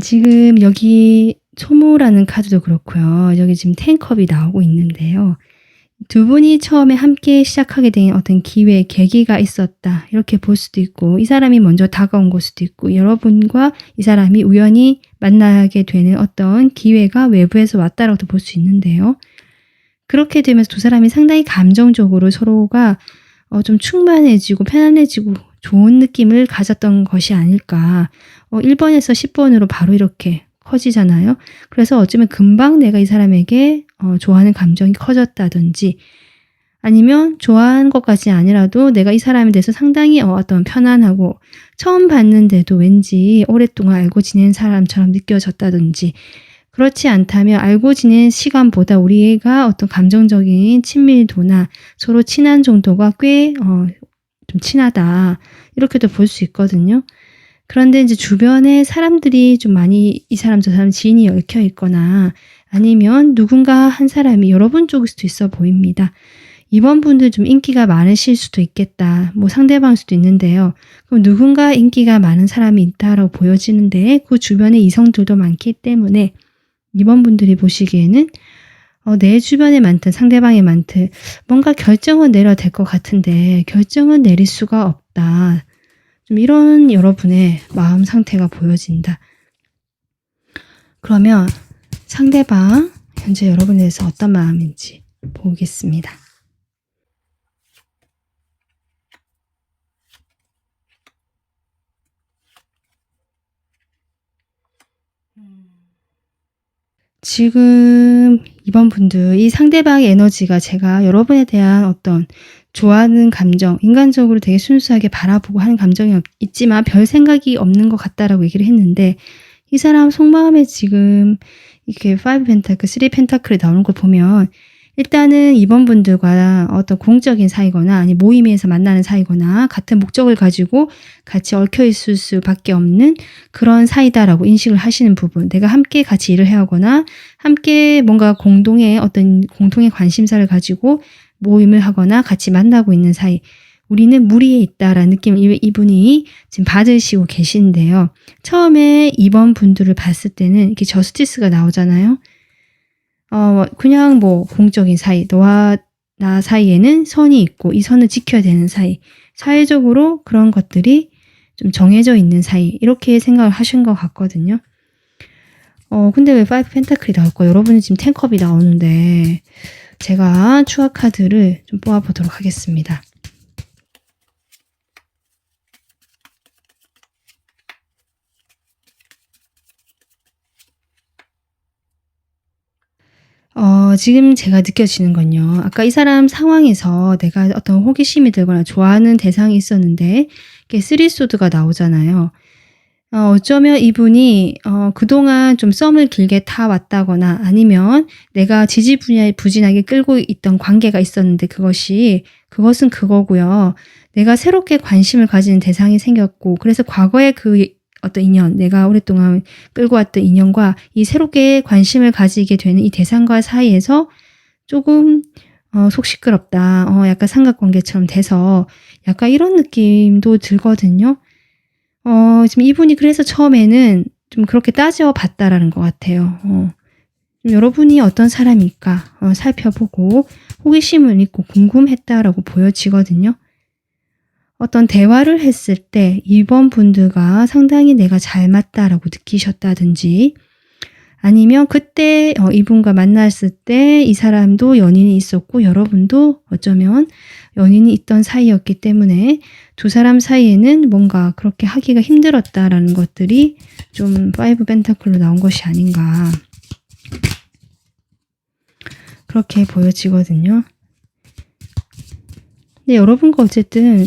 지금 여기 초모라는 카드도 그렇고요. 여기 지금 10컵이 나오고 있는데요. 두 분이 처음에 함께 시작하게 된 어떤 기회, 계기가 있었다. 이렇게 볼 수도 있고, 이 사람이 먼저 다가온 걸 수도 있고, 여러분과 이 사람이 우연히 만나게 되는 어떤 기회가 외부에서 왔다라고도 볼 수 있는데요. 그렇게 되면서 두 사람이 상당히 감정적으로 서로가 좀 충만해지고 편안해지고 좋은 느낌을 가졌던 것이 아닐까. 1번에서 10번으로 바로 이렇게 커지잖아요. 그래서 어쩌면 금방 내가 이 사람에게 좋아하는 감정이 커졌다든지 아니면 좋아하는 것까지 아니라도 내가 이 사람에 대해서 상당히 어떤 편안하고 처음 봤는데도 왠지 오랫동안 알고 지낸 사람처럼 느껴졌다든지 그렇지 않다면 알고 지낸 시간보다 우리가 어떤 감정적인 친밀도나 서로 친한 정도가 꽤 좀 친하다. 이렇게도 볼 수 있거든요. 그런데 이제 주변에 사람들이 좀 많이 이 사람 저 사람 지인이 얽혀 있거나 아니면 누군가 한 사람이 여러분 쪽일 수도 있어 보입니다. 이번 분들 좀 인기가 많으실 수도 있겠다. 뭐 상대방일 수도 있는데요. 그럼 누군가 인기가 많은 사람이 있다라고 보여지는데 그 주변에 이성들도 많기 때문에 이번 분들이 보시기에는 내 주변에 많든 상대방에 많든 뭔가 결정은 내려야 될 것 같은데 결정은 내릴 수가 없다. 좀 이런 여러분의 마음 상태가 보여진다. 그러면 상대방 현재 여러분에 대해서 어떤 마음인지 보겠습니다. 지금 이번 분들 이 상대방의 에너지가 제가 여러분에 대한 어떤 좋아하는 감정, 인간적으로 되게 순수하게 바라보고 하는 감정이 있지만 별 생각이 없는 것 같다라고 얘기를 했는데 이 사람 속마음에 지금 이렇게 5 펜타클, 3 펜타클이 나오는 걸 보면 일단은 이번 분들과 어떤 공적인 사이거나 아니 모임에서 만나는 사이거나 같은 목적을 가지고 같이 얽혀 있을 수밖에 없는 그런 사이다라고 인식을 하시는 부분. 내가 함께 같이 일을 해오거나 함께 뭔가 공동의 관심사를 가지고 모임을 하거나 같이 만나고 있는 사이. 우리는 무리에 있다라는 느낌을 이분이 지금 받으시고 계신데요. 처음에 이번 분들을 봤을 때는 이렇게 저스티스가 나오잖아요. 그냥 뭐 공적인 사이, 너와 나 사이에는 선이 있고 이 선을 지켜야 되는 사이, 사회적으로 그런 것들이 좀 정해져 있는 사이 이렇게 생각을 하신 것 같거든요. 근데 왜 5 펜타클이 나올까? 여러분이 지금 10컵이 나오는데 제가 추가 카드를 좀 뽑아보도록 하겠습니다. 지금 제가 느껴지는 건요. 아까 이 사람 상황에서 내가 어떤 호기심이 들거나 좋아하는 대상이 있었는데 이게 3 소드가 나오잖아요. 어쩌면 이분이 그동안 좀 썸을 길게 타왔다거나 아니면 내가 지지부진하게 끌고 있던 관계가 있었는데 그것은 그거고요. 내가 새롭게 관심을 가지는 대상이 생겼고 그래서 과거의 그 어떤 인연, 내가 오랫동안 끌고 왔던 인연과 이 새롭게 관심을 가지게 되는 이 대상과 사이에서 조금 속 시끄럽다. 약간 삼각관계처럼 돼서 약간 이런 느낌도 들거든요. 지금 이분이 그래서 처음에는 좀 그렇게 따져봤다라는 것 같아요. 좀 여러분이 어떤 사람일까 살펴보고 호기심을 있고 궁금했다라고 보여지거든요. 어떤 대화를 했을 때 이번 분들과 상당히 내가 잘 맞다라고 느끼셨다든지, 아니면 그때 이분과 만났을 때 이 사람도 연인이 있었고 여러분도 어쩌면 연인이 있던 사이였기 때문에 두 사람 사이에는 뭔가 그렇게 하기가 힘들었다라는 것들이 좀 파이브 펜타클로 나온 것이 아닌가, 그렇게 보여지거든요. 근데 여러분과 어쨌든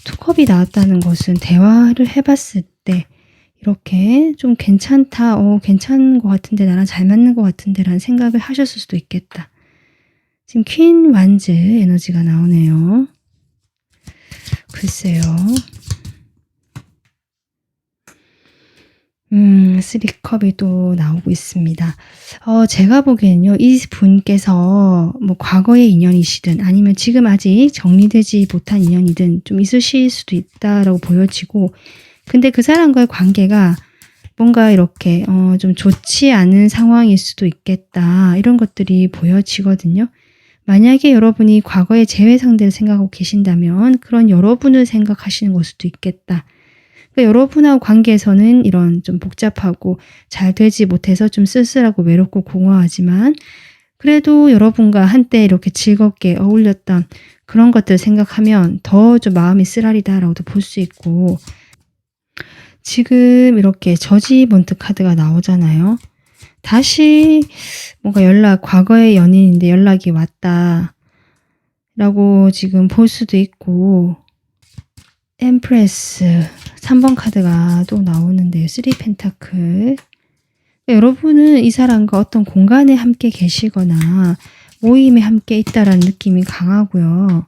투컵이 나왔다는 것은 대화를 해봤을 때 이렇게 좀 괜찮다, 괜찮은 것 같은데, 나랑 잘 맞는 것 같은데 라는 생각을 하셨을 수도 있겠다. 지금 퀸 완즈 에너지가 나오네요. 글쎄요. 3컵이 또 나오고 있습니다. 제가 보기에는요, 이 분께서 뭐 과거의 인연이시든 아니면 지금 아직 정리되지 못한 인연이든 좀 있으실 수도 있다라고 보여지고, 근데 그 사람과의 관계가 뭔가 이렇게 좀 좋지 않은 상황일 수도 있겠다, 이런 것들이 보여지거든요. 만약에 여러분이 과거의 재회 상대를 생각하고 계신다면 그런 여러분을 생각하시는 걸 수도 있겠다. 그러니까 여러분하고 관계에서는 이런 좀 복잡하고 잘 되지 못해서 좀 쓸쓸하고 외롭고 공허하지만, 그래도 여러분과 한때 이렇게 즐겁게 어울렸던 그런 것들 생각하면 더 좀 마음이 쓰라리다라고도 볼 수 있고, 지금 이렇게 저지먼트 카드가 나오잖아요. 다시 뭔가 과거의 연인인데 연락이 왔다 라고 지금 볼 수도 있고, 엠프레스 3번 카드가 또 나오는데요. 3 펜타클. 여러분은 이 사람과 어떤 공간에 함께 계시거나 모임에 함께 있다라는 느낌이 강하고요.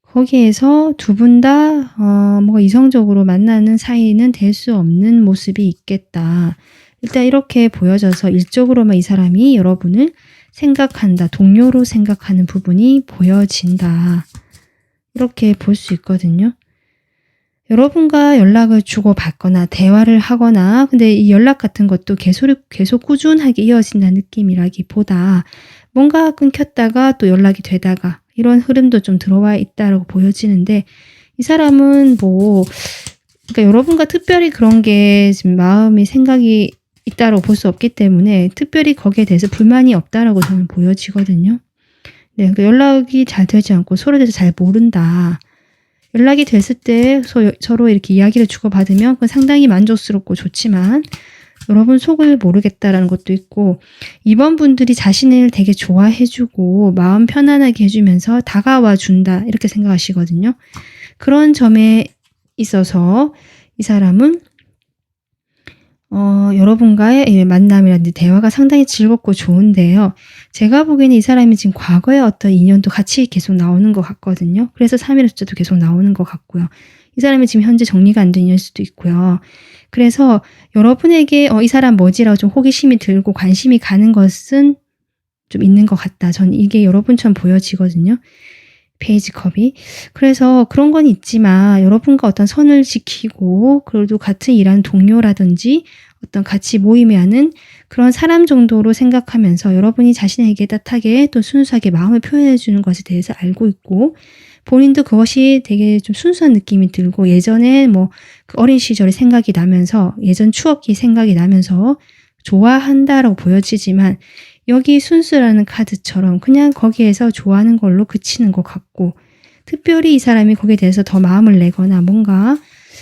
거기에서 두 분 다 뭔가 이성적으로 만나는 사이는 될 수 없는 모습이 있겠다. 일단 이렇게 보여져서 일적으로만 이 사람이 여러분을 생각한다, 동료로 생각하는 부분이 보여진다, 이렇게 볼 수 있거든요. 여러분과 연락을 주고받거나 대화를 하거나, 근데 이 연락 같은 것도 계속 꾸준하게 이어진다는 느낌이라기보다 뭔가 끊겼다가 또 연락이 되다가 이런 흐름도 좀 들어와 있다고 보여지는데, 이 사람은 그러니까 여러분과 특별히 그런 게 지금 마음이 생각이 있다고 볼 수 없기 때문에 특별히 거기에 대해서 불만이 없다라고 저는 보여지거든요. 네, 그러니까 연락이 잘 되지 않고 서로에 대해서 잘 모른다. 연락이 됐을 때 서로 이렇게 이야기를 주고받으면 그건 상당히 만족스럽고 좋지만 여러분 속을 모르겠다라는 것도 있고, 이번 분들이 자신을 되게 좋아해주고 마음 편안하게 해주면서 다가와 준다, 이렇게 생각하시거든요. 그런 점에 있어서 이 사람은 여러분과의 만남이라든지 대화가 상당히 즐겁고 좋은데요. 제가 보기에는 이 사람이 지금 과거의 어떤 인연도 같이 계속 나오는 것 같거든요. 그래서 3일의 숫자도 계속 나오는 것 같고요. 이 사람이 지금 현재 정리가 안 된 인연일 수도 있고요. 그래서 여러분에게 이 사람 뭐지라고 좀 호기심이 들고 관심이 가는 것은 좀 있는 것 같다. 전 이게 여러분처럼 보여지거든요. 페이지 컵이. 그래서 그런 건 있지만 여러분과 어떤 선을 지키고 그래도 같은 일하는 동료라든지 어떤 같이 모임에 하는 그런 사람 정도로 생각하면서 여러분이 자신에게 따뜻하게 또 순수하게 마음을 표현해 주는 것에 대해서 알고 있고, 본인도 그것이 되게 좀 순수한 느낌이 들고 예전에 그 어린 시절의 생각이 나면서 예전 추억이 생각이 나면서 좋아한다라고 보여지지만, 여기 순수라는 카드처럼 그냥 거기에서 좋아하는 걸로 그치는 것 같고, 특별히 이 사람이 거기에 대해서 더 마음을 내거나 뭔가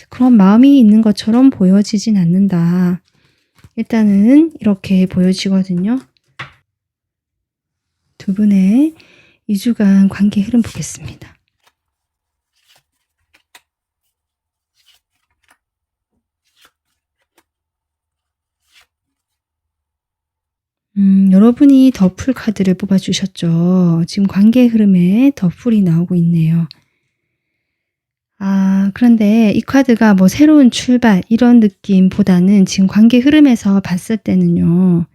그런 마음이 있는 것처럼 보여지진 않는다. 일단은 이렇게 보여지거든요. 두 분의 2주간 관계 흐름 보겠습니다. 여러분이 더풀 카드를 뽑아주셨죠. 지금 관계 흐름에 더풀이 나오고 있네요. 그런데 이 카드가 새로운 출발 이런 느낌보다는 지금 관계 흐름에서 봤을 때는요,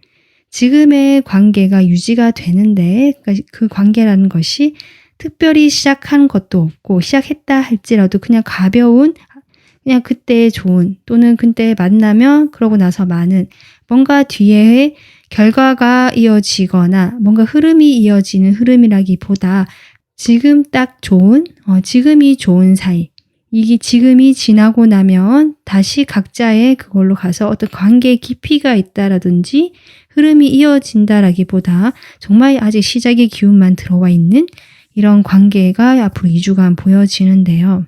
지금의 관계가 유지가 되는데, 그러니까 그 관계라는 것이 특별히 시작한 것도 없고 시작했다 할지라도 그냥 가벼운 그냥 그때 좋은 또는 그때 만나면 그러고 나서 많은 뭔가 뒤에 결과가 이어지거나 뭔가 흐름이 이어지는 흐름이라기보다 지금 딱 좋은 지금이 좋은 사이 이게 지금이 지나고 나면 다시 각자의 그걸로 가서 어떤 관계의 깊이가 있다라든지 흐름이 이어진다라기보다 정말 아직 시작의 기운만 들어와 있는 이런 관계가 앞으로 2주간 보여지는데요.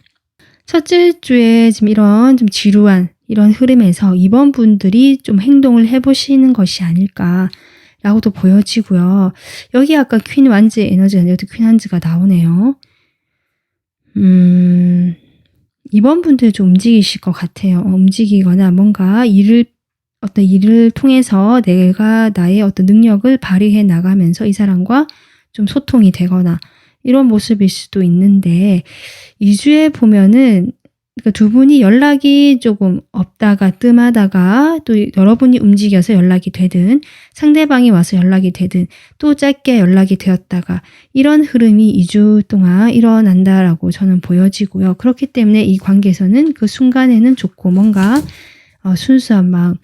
첫째 주에 지금 이런 좀 지루한 이런 흐름에서 이번 분들이 좀 행동을 해보시는 것이 아닐까라고도 보여지고요. 여기 아까 퀸 완즈의 에너지가 여기 퀸 한즈가 나오네요. 이번 분들 좀 움직이실 것 같아요. 움직이거나 뭔가 어떤 일을 통해서 내가 나의 어떤 능력을 발휘해 나가면서 이 사람과 좀 소통이 되거나 이런 모습일 수도 있는데 2주에 보면은 그러니까 두 분이 연락이 조금 없다가 뜸하다가 또 여러분이 움직여서 연락이 되든 상대방이 와서 연락이 되든 또 짧게 연락이 되었다가 이런 흐름이 2주 동안 일어난다라고 저는 보여지고요. 그렇기 때문에 이 관계에서는 그 순간에는 좋고 뭔가 순수한 마음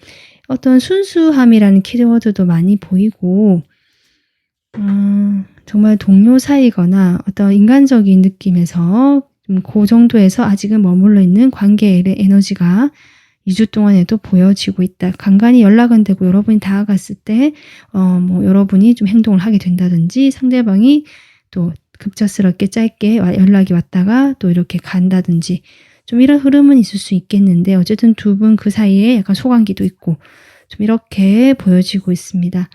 어떤 순수함이라는 키워드도 많이 보이고 정말 동료 사이거나 어떤 인간적인 느낌에서 좀 그 정도에서 아직은 머물러 있는 관계의 에너지가 2주 동안에도 보여지고 있다. 간간히 연락은 되고 여러분이 다가갔을 때 여러분이 좀 행동을 하게 된다든지 상대방이 또 급작스럽게 짧게 연락이 왔다가 또 이렇게 간다든지 좀 이런 흐름은 있을 수 있겠는데 어쨌든 두 분 그 사이에 약간 소관기도 있고 좀 이렇게 보여지고 있습니다.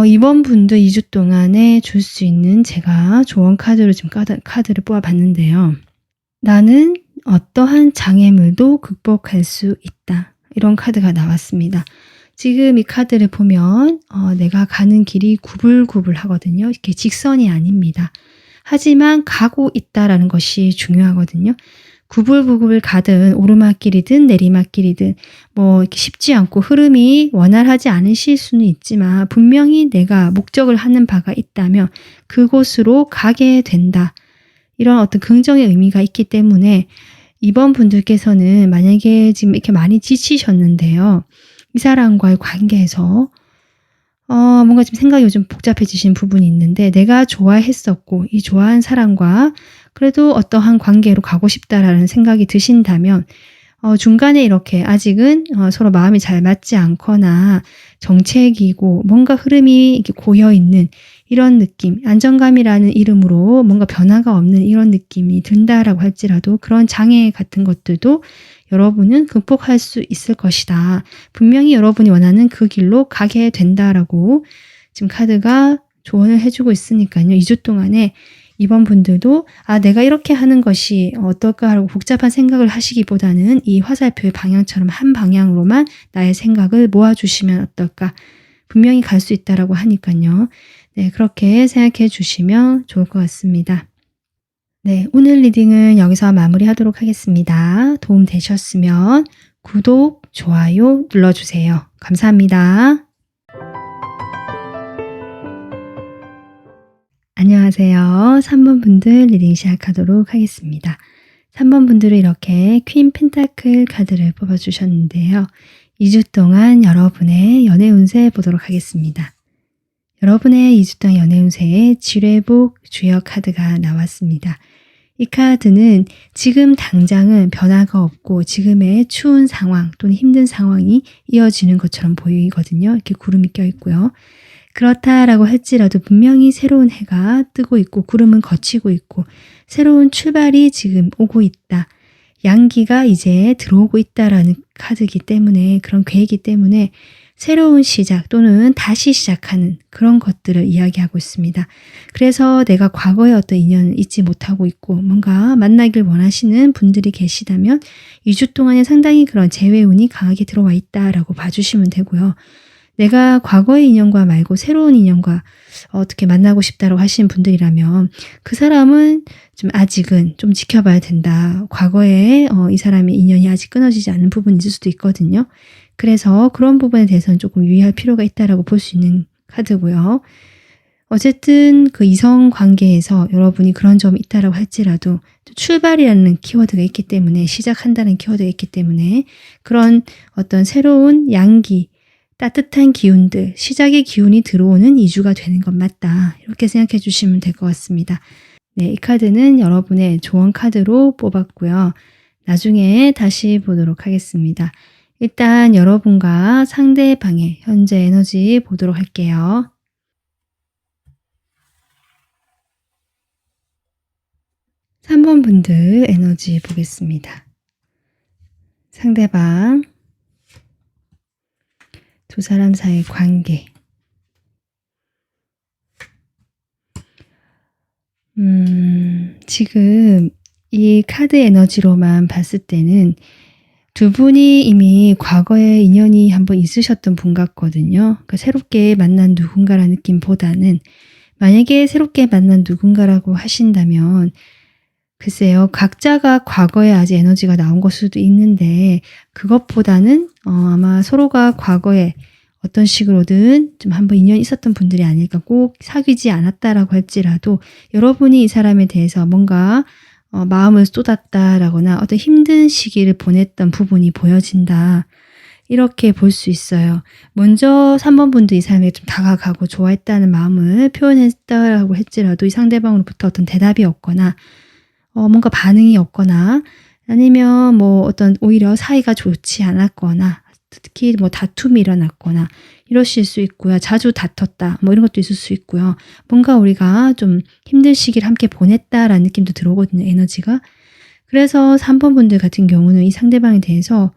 이번 분도 2주 동안에 줄 수 있는 제가 조언 카드로 지금 카드를 뽑아봤는데요. 나는 어떠한 장애물도 극복할 수 있다. 이런 카드가 나왔습니다. 지금 이 카드를 보면 내가 가는 길이 구불구불 하거든요. 이렇게 직선이 아닙니다. 하지만 가고 있다라는 것이 중요하거든요. 구불구불 가든 오르막길이든 내리막길이든 이렇게 쉽지 않고 흐름이 원활하지 않으실 수는 있지만 분명히 내가 목적을 하는 바가 있다면 그곳으로 가게 된다. 이런 어떤 긍정의 의미가 있기 때문에 이번 분들께서는 만약에 지금 이렇게 많이 지치셨는데요. 이 사람과의 관계에서 뭔가 좀 생각이 요즘 복잡해지신 부분이 있는데 내가 좋아했었고 이 좋아한 사람과 그래도 어떠한 관계로 가고 싶다라는 생각이 드신다면 중간에 이렇게 아직은 서로 마음이 잘 맞지 않거나 정체기고 뭔가 흐름이 이렇게 고여있는 이런 느낌, 안정감이라는 이름으로 뭔가 변화가 없는 이런 느낌이 든다라고 할지라도 그런 장애 같은 것들도 여러분은 극복할 수 있을 것이다. 분명히 여러분이 원하는 그 길로 가게 된다라고 지금 카드가 조언을 해주고 있으니까요. 2주 동안에 이번 분들도 내가 이렇게 하는 것이 어떨까 하고 복잡한 생각을 하시기보다는 이 화살표의 방향처럼 한 방향으로만 나의 생각을 모아주시면 어떨까. 분명히 갈 수 있다라고 하니까요. 네, 그렇게 생각해 주시면 좋을 것 같습니다. 네, 오늘 리딩은 여기서 마무리하도록 하겠습니다. 도움 되셨으면 구독, 좋아요 눌러주세요. 감사합니다. 안녕하세요. 3번 분들 리딩 시작하도록 하겠습니다. 3번 분들은 이렇게 퀸 펜타클 카드를 뽑아주셨는데요. 2주 동안 여러분의 연애 운세 보도록 하겠습니다. 여러분의 2주 동안 연애 운세에 지뢰복 주역 카드가 나왔습니다. 이 카드는 지금 당장은 변화가 없고 지금의 추운 상황 또는 힘든 상황이 이어지는 것처럼 보이거든요. 이렇게 구름이 껴있고요. 그렇다라고 할지라도 분명히 새로운 해가 뜨고 있고 구름은 걷히고 있고 새로운 출발이 지금 오고 있다. 양기가 이제 들어오고 있다라는 카드이기 때문에 그런 계획이기 때문에 새로운 시작 또는 다시 시작하는 그런 것들을 이야기하고 있습니다. 그래서 내가 과거의 어떤 인연을 잊지 못하고 있고 뭔가 만나길 원하시는 분들이 계시다면 2주 동안에 상당히 그런 재회운이 강하게 들어와 있다라고 봐주시면 되고요. 내가 과거의 인연과 말고 새로운 인연과 어떻게 만나고 싶다라고 하시는 분들이라면 그 사람은 좀 아직은 좀 지켜봐야 된다. 과거에 이 사람의 인연이 아직 끊어지지 않은 부분이 있을 수도 있거든요. 그래서 그런 부분에 대해서는 조금 유의할 필요가 있다라고 볼 수 있는 카드고요. 어쨌든 그 이성 관계에서 여러분이 그런 점이 있다라고 할지라도 출발이라는 키워드가 있기 때문에, 시작한다는 키워드가 있기 때문에 그런 어떤 새로운 양기, 따뜻한 기운들, 시작의 기운이 들어오는 2주가 되는 건 맞다. 이렇게 생각해 주시면 될 것 같습니다. 네, 이 카드는 여러분의 조언 카드로 뽑았고요. 나중에 다시 보도록 하겠습니다. 일단 여러분과 상대방의 현재 에너지 보도록 할게요. 삼 번 분들 에너지 보겠습니다. 상대방, 두 사람 사이의 관계. 지금 이 카드 에너지로만 봤을 때는 두 분이 이미 과거에 인연이 한번 있으셨던 분 같거든요. 그러니까 새롭게 만난 누군가라는 느낌보다는, 만약에 새롭게 만난 누군가라고 하신다면 글쎄요, 각자가 과거에 아직 에너지가 나온 걸 수도 있는데, 그것보다는 아마 서로가 과거에 어떤 식으로든 좀 한번 인연이 있었던 분들이 아닐까. 꼭 사귀지 않았다라고 할지라도 여러분이 이 사람에 대해서 뭔가 마음을 쏟았다라거나 어떤 힘든 시기를 보냈던 부분이 보여진다. 이렇게 볼 수 있어요. 먼저 3번 분도 이 사람에게 좀 다가가고 좋아했다는 마음을 표현했다라고 할지라도 이 상대방으로부터 어떤 대답이 없거나 뭔가 반응이 없거나, 아니면 뭐 어떤 오히려 사이가 좋지 않았거나, 특히 뭐 다툼이 일어났거나 이러실 수 있고요. 자주 다퉜다, 뭐 이런 것도 있을 수 있고요. 뭔가 우리가 좀 힘든 시기를 함께 보냈다라는 느낌도 들어오거든요, 에너지가. 그래서 3번 분들 같은 경우는 이 상대방에 대해서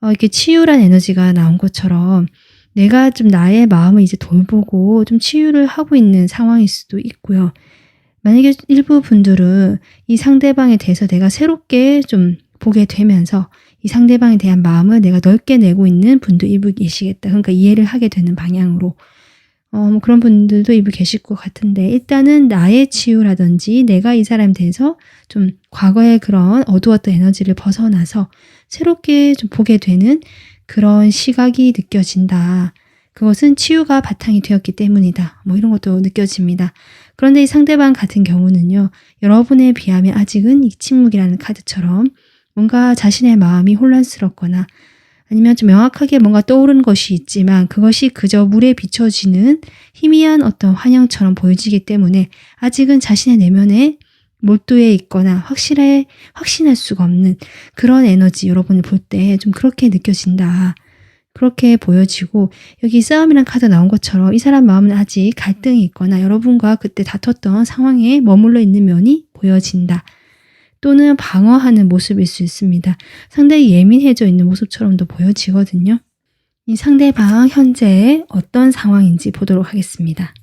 이렇게 치유란 에너지가 나온 것처럼 내가 좀 나의 마음을 이제 돌보고 좀 치유를 하고 있는 상황일 수도 있고요. 만약에 일부 분들은 이 상대방에 대해서 내가 새롭게 좀 보게 되면서 이 상대방에 대한 마음을 내가 넓게 내고 있는 분도 일부 계시겠다. 그러니까 이해를 하게 되는 방향으로 뭐 그런 분들도 일부 계실 것 같은데, 일단은 나의 치유라든지 내가 이 사람에 대해서 좀 과거의 그런 어두웠던 에너지를 벗어나서 새롭게 좀 보게 되는 그런 시각이 느껴진다. 그것은 치유가 바탕이 되었기 때문이다. 뭐 이런 것도 느껴집니다. 그런데 이 상대방 같은 경우는요, 여러분에 비하면 아직은 이 침묵이라는 카드처럼 뭔가 자신의 마음이 혼란스럽거나, 아니면 좀 명확하게 뭔가 떠오르는 것이 있지만 그것이 그저 물에 비춰지는 희미한 어떤 환영처럼 보여지기 때문에 아직은 자신의 내면에 몰두해 있거나 확신할 수가 없는 그런 에너지, 여러분을 볼 때 좀 그렇게 느껴진다. 그렇게 보여지고, 여기 싸움이란 카드 나온 것처럼 이 사람 마음은 아직 갈등이 있거나 여러분과 그때 다퉜던 상황에 머물러 있는 면이 보여진다. 또는 방어하는 모습일 수 있습니다. 상당히 예민해져 있는 모습처럼도 보여지거든요. 이 상대방 현재 어떤 상황인지 보도록 하겠습니다.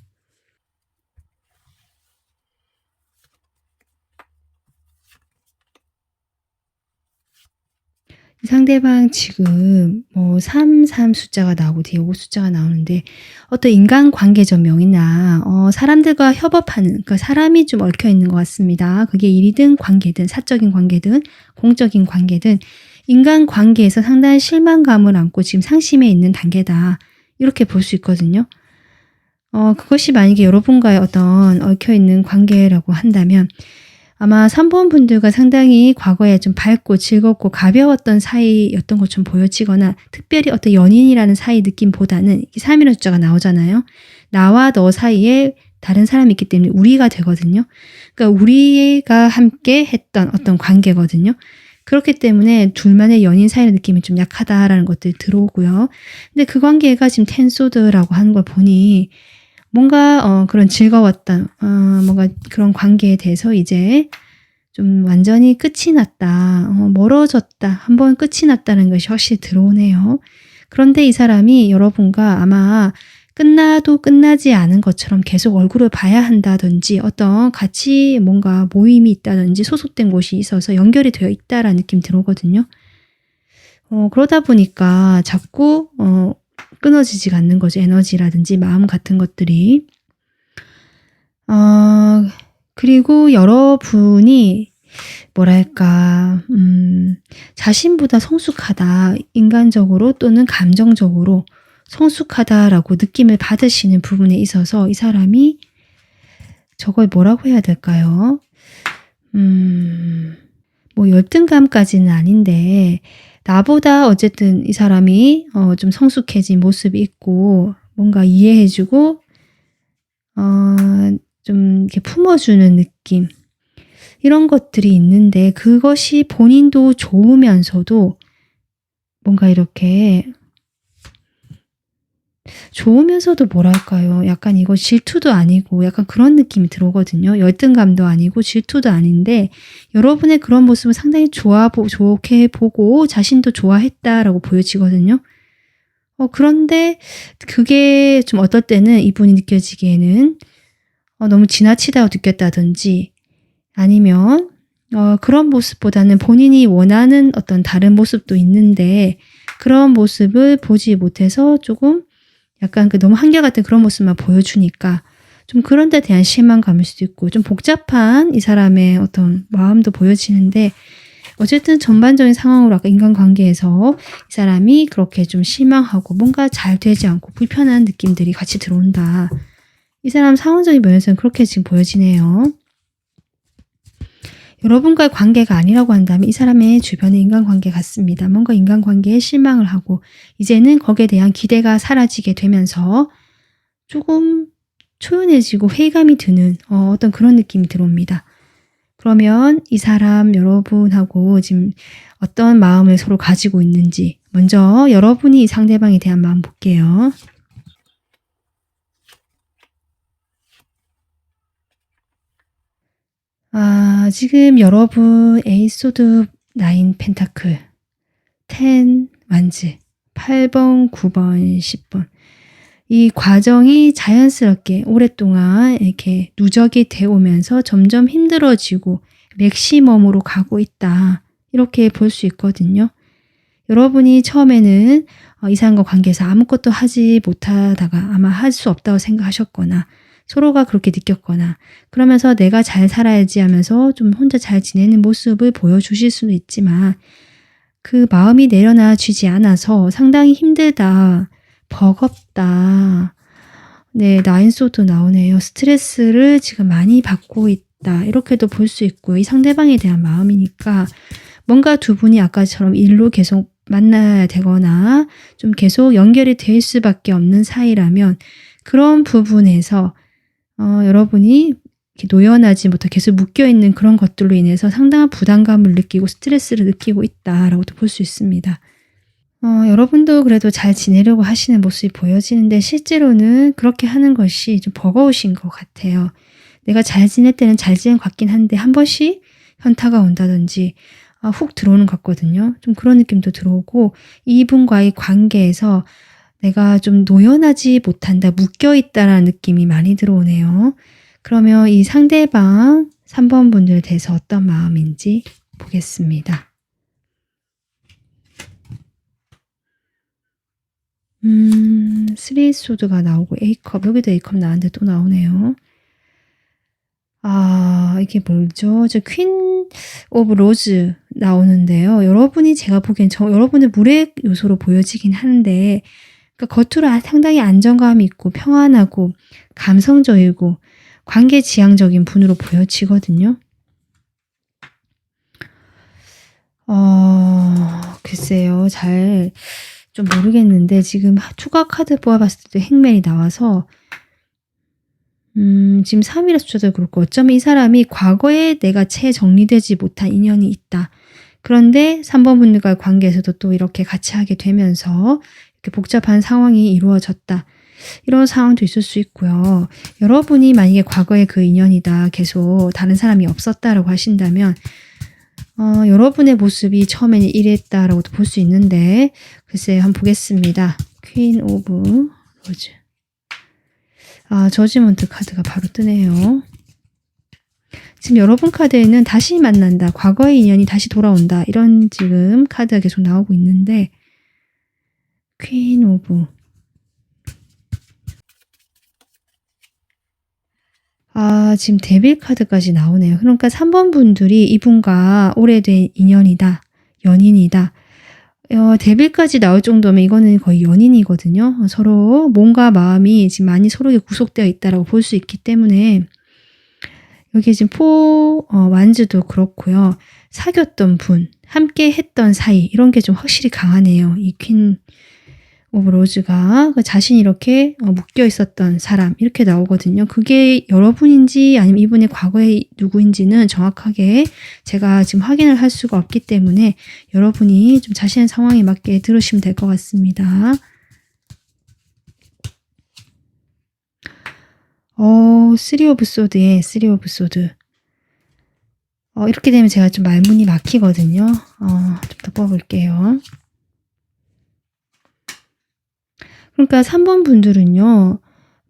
상대방 지금 뭐 33 숫자가 나오고 뒤에 5 숫자가 나오는데, 어떤 인간관계적 명이나 사람들과 협업하는, 그러니까 사람이 좀 얽혀 있는 것 같습니다. 그게 일이든 관계든 사적인 관계든 공적인 관계든 인간관계에서 상당한 실망감을 안고 지금 상심해 있는 단계다. 이렇게 볼 수 있거든요. 그것이 만약에 여러분과의 어떤 얽혀 있는 관계라고 한다면 아마 3번 분들과 상당히 과거에 좀 밝고 즐겁고 가벼웠던 사이였던 것처럼 보여지거나, 특별히 어떤 연인이라는 사이 느낌보다는 3이라는 숫자가 나오잖아요. 나와 너 사이에 다른 사람이 있기 때문에 우리가 되거든요. 그러니까 우리가 함께 했던 어떤 관계거든요. 그렇기 때문에 둘만의 연인 사이의 느낌이 좀 약하다라는 것들이 들어오고요. 근데 그 관계가 지금 텐소드라고 하는 걸 보니 뭔가 그런 즐거웠던 뭔가 그런 관계에 대해서 이제 좀 완전히 끝이 났다, 멀어졌다, 한번 끝이 났다는 것이 확실히 들어오네요. 그런데 이 사람이 여러분과 아마 끝나도 끝나지 않은 것처럼 계속 얼굴을 봐야 한다든지, 어떤 같이 뭔가 모임이 있다든지 소속된 곳이 있어서 연결이 되어 있다라는 느낌 들어오거든요. 그러다 보니까 자꾸 끊어지지가 않는 거죠. 에너지라든지 마음 같은 것들이. 그리고 여러분이 뭐랄까 자신보다 성숙하다, 인간적으로 또는 감정적으로 성숙하다라고 느낌을 받으시는 부분에 있어서 이 사람이 저걸 뭐라고 해야 될까요? 뭐 열등감까지는 아닌데 나보다 어쨌든 이 사람이 좀 성숙해진 모습이 있고 뭔가 이해해 주고 좀 이렇게 품어주는 느낌, 이런 것들이 있는데 그것이 본인도 좋으면서도 뭔가 이렇게 좋으면서도 뭐랄까요? 약간 이거 질투도 아니고 약간 그런 느낌이 들어오거든요. 열등감도 아니고 질투도 아닌데 여러분의 그런 모습을 상당히 좋게 보고 자신도 좋아했다라고 보여지거든요. 그런데 그게 좀 어떨 때는 이분이 느껴지기에는 너무 지나치다고 느꼈다든지 아니면 그런 모습보다는 본인이 원하는 어떤 다른 모습도 있는데 그런 모습을 보지 못해서 조금 약간 그 너무 한결같은 그런 모습만 보여주니까 좀 그런 데 대한 실망감일 수도 있고 좀 복잡한 이 사람의 어떤 마음도 보여지는데 어쨌든 전반적인 상황으로 아까 인간관계에서 이 사람이 그렇게 좀 실망하고 뭔가 잘 되지 않고 불편한 느낌들이 같이 들어온다. 이 사람 상황적인 면에서는 그렇게 지금 보여지네요. 여러분과의 관계가 아니라고 한다면 이 사람의 주변의 인간관계 같습니다. 뭔가 인간관계에 실망을 하고 이제는 거기에 대한 기대가 사라지게 되면서 조금 초연해지고 회의감이 드는 어떤 그런 느낌이 들어옵니다. 그러면 이 사람 여러분하고 지금 어떤 마음을 서로 가지고 있는지 먼저 여러분이 이 상대방에 대한 마음 볼게요. 지금 여러분 에이스 소드 9 펜타클 10 완즈 8번 9번 10번 이 과정이 자연스럽게 오랫동안 이렇게 누적이 되어 오면서 점점 힘들어지고 맥시멈으로 가고 있다. 이렇게 볼 수 있거든요. 여러분이 처음에는 이 사람과 관계에서 아무것도 하지 못하다가 아마 할 수 없다고 생각하셨거나 서로가 그렇게 느꼈거나 그러면서 내가 잘 살아야지 하면서 좀 혼자 잘 지내는 모습을 보여주실 수도 있지만 그 마음이 내려놔지지 않아서 상당히 힘들다. 버겁다. 네, 나인소드 나오네요. 스트레스를 지금 많이 받고 있다. 이렇게도 볼 수 있고요. 이 상대방에 대한 마음이니까 뭔가 두 분이 아까처럼 일로 계속 만나야 되거나 좀 계속 연결이 될 수밖에 없는 사이라면 그런 부분에서 여러분이 이렇게 노연하지 못하고 계속 묶여있는 그런 것들로 인해서 상당한 부담감을 느끼고 스트레스를 느끼고 있다라고도 볼 수 있습니다. 여러분도 그래도 잘 지내려고 하시는 모습이 보여지는데 실제로는 그렇게 하는 것이 좀 버거우신 것 같아요. 내가 잘 지낼 때는 잘 지낸 것 같긴 한데 한 번씩 현타가 온다든지 훅 들어오는 것 같거든요. 좀 그런 느낌도 들어오고 이분과의 관계에서 내가 좀 노연하지 못한다, 묶여있다라는 느낌이 많이 들어오네요. 그러면 이 상대방 3번 분들에 대해서 어떤 마음인지 보겠습니다. 3 소드가 나오고 A컵, 여기도 A컵 나왔는데 또 나오네요. 이게 뭐죠? 저 퀸 오브 로즈 나오는데요. 여러분이 제가 보기엔 여러분의 물의 요소로 보여지긴 하는데 그러니까 겉으로 상당히 안정감이 있고 평안하고 감성적이고 관계지향적인 분으로 보여지거든요. 글쎄요. 잘 좀 모르겠는데 지금 추가 카드 뽑아봤을 때 행맨이 나와서 지금 3이라 숫자도 그렇고 어쩌면 이 사람이 과거에 내가 채 정리되지 못한 인연이 있다. 그런데 3번 분들과의 관계에서도 또 이렇게 같이 하게 되면서 이렇게 복잡한 상황이 이루어졌다. 이런 상황도 있을 수 있고요. 여러분이 만약에 과거에 그 인연이다 계속 다른 사람이 없었다라고 하신다면 여러분의 모습이 처음에는 이랬다라고도 볼 수 있는데 글쎄요. 한번 보겠습니다. 퀸 오브 로즈 저지먼트 카드가 바로 뜨네요. 지금 여러분 카드에는 다시 만난다. 과거의 인연이 다시 돌아온다. 이런 지금 카드가 계속 나오고 있는데 퀸 오브 지금 데빌 카드까지 나오네요. 그러니까 3번 분들이 이분과 오래된 인연이다. 연인이다. 데빌까지 나올 정도면 이거는 거의 연인이거든요. 서로 몸과 마음이 지금 많이 서로에 구속되어 있다고 볼 수 있기 때문에 여기 지금 완즈도 그렇고요. 사귀었던 분, 함께 했던 사이 이런 게 좀 확실히 강하네요. 이 퀸 오브 로즈가 자신이 이렇게 묶여 있었던 사람 이렇게 나오거든요. 그게 여러분인지 아니면 이분의 과거의 누구인지는 정확하게 제가 지금 확인을 할 수가 없기 때문에 여러분이 좀 자신의 상황에 맞게 들으시면 될 것 같습니다. 쓰리 오브 소드에 쓰리 오브 소드. 이렇게 되면 제가 좀 말문이 막히거든요. 좀 더 뽑아볼게요. 그러니까 3번 분들은요.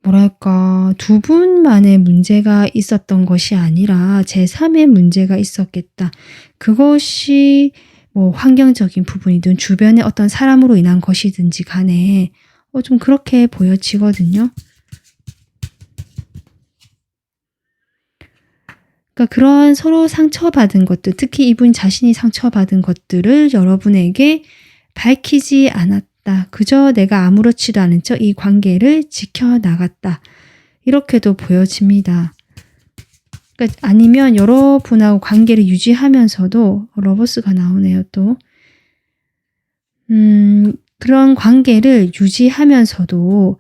뭐랄까 두 분만의 문제가 있었던 것이 아니라 제3의 문제가 있었겠다. 그것이 뭐 환경적인 부분이든 주변의 어떤 사람으로 인한 것이든지 간에 좀 그렇게 보여지거든요. 그러니까 그런 서로 상처받은 것들, 특히 이분 자신이 상처받은 것들을 여러분에게 밝히지 않았다. 그저 내가 아무렇지도 않은 척 이 관계를 지켜나갔다. 이렇게도 보여집니다. 그러니까 아니면 여러분하고 관계를 유지하면서도 러버스가 나오네요. 또 그런 관계를 유지하면서도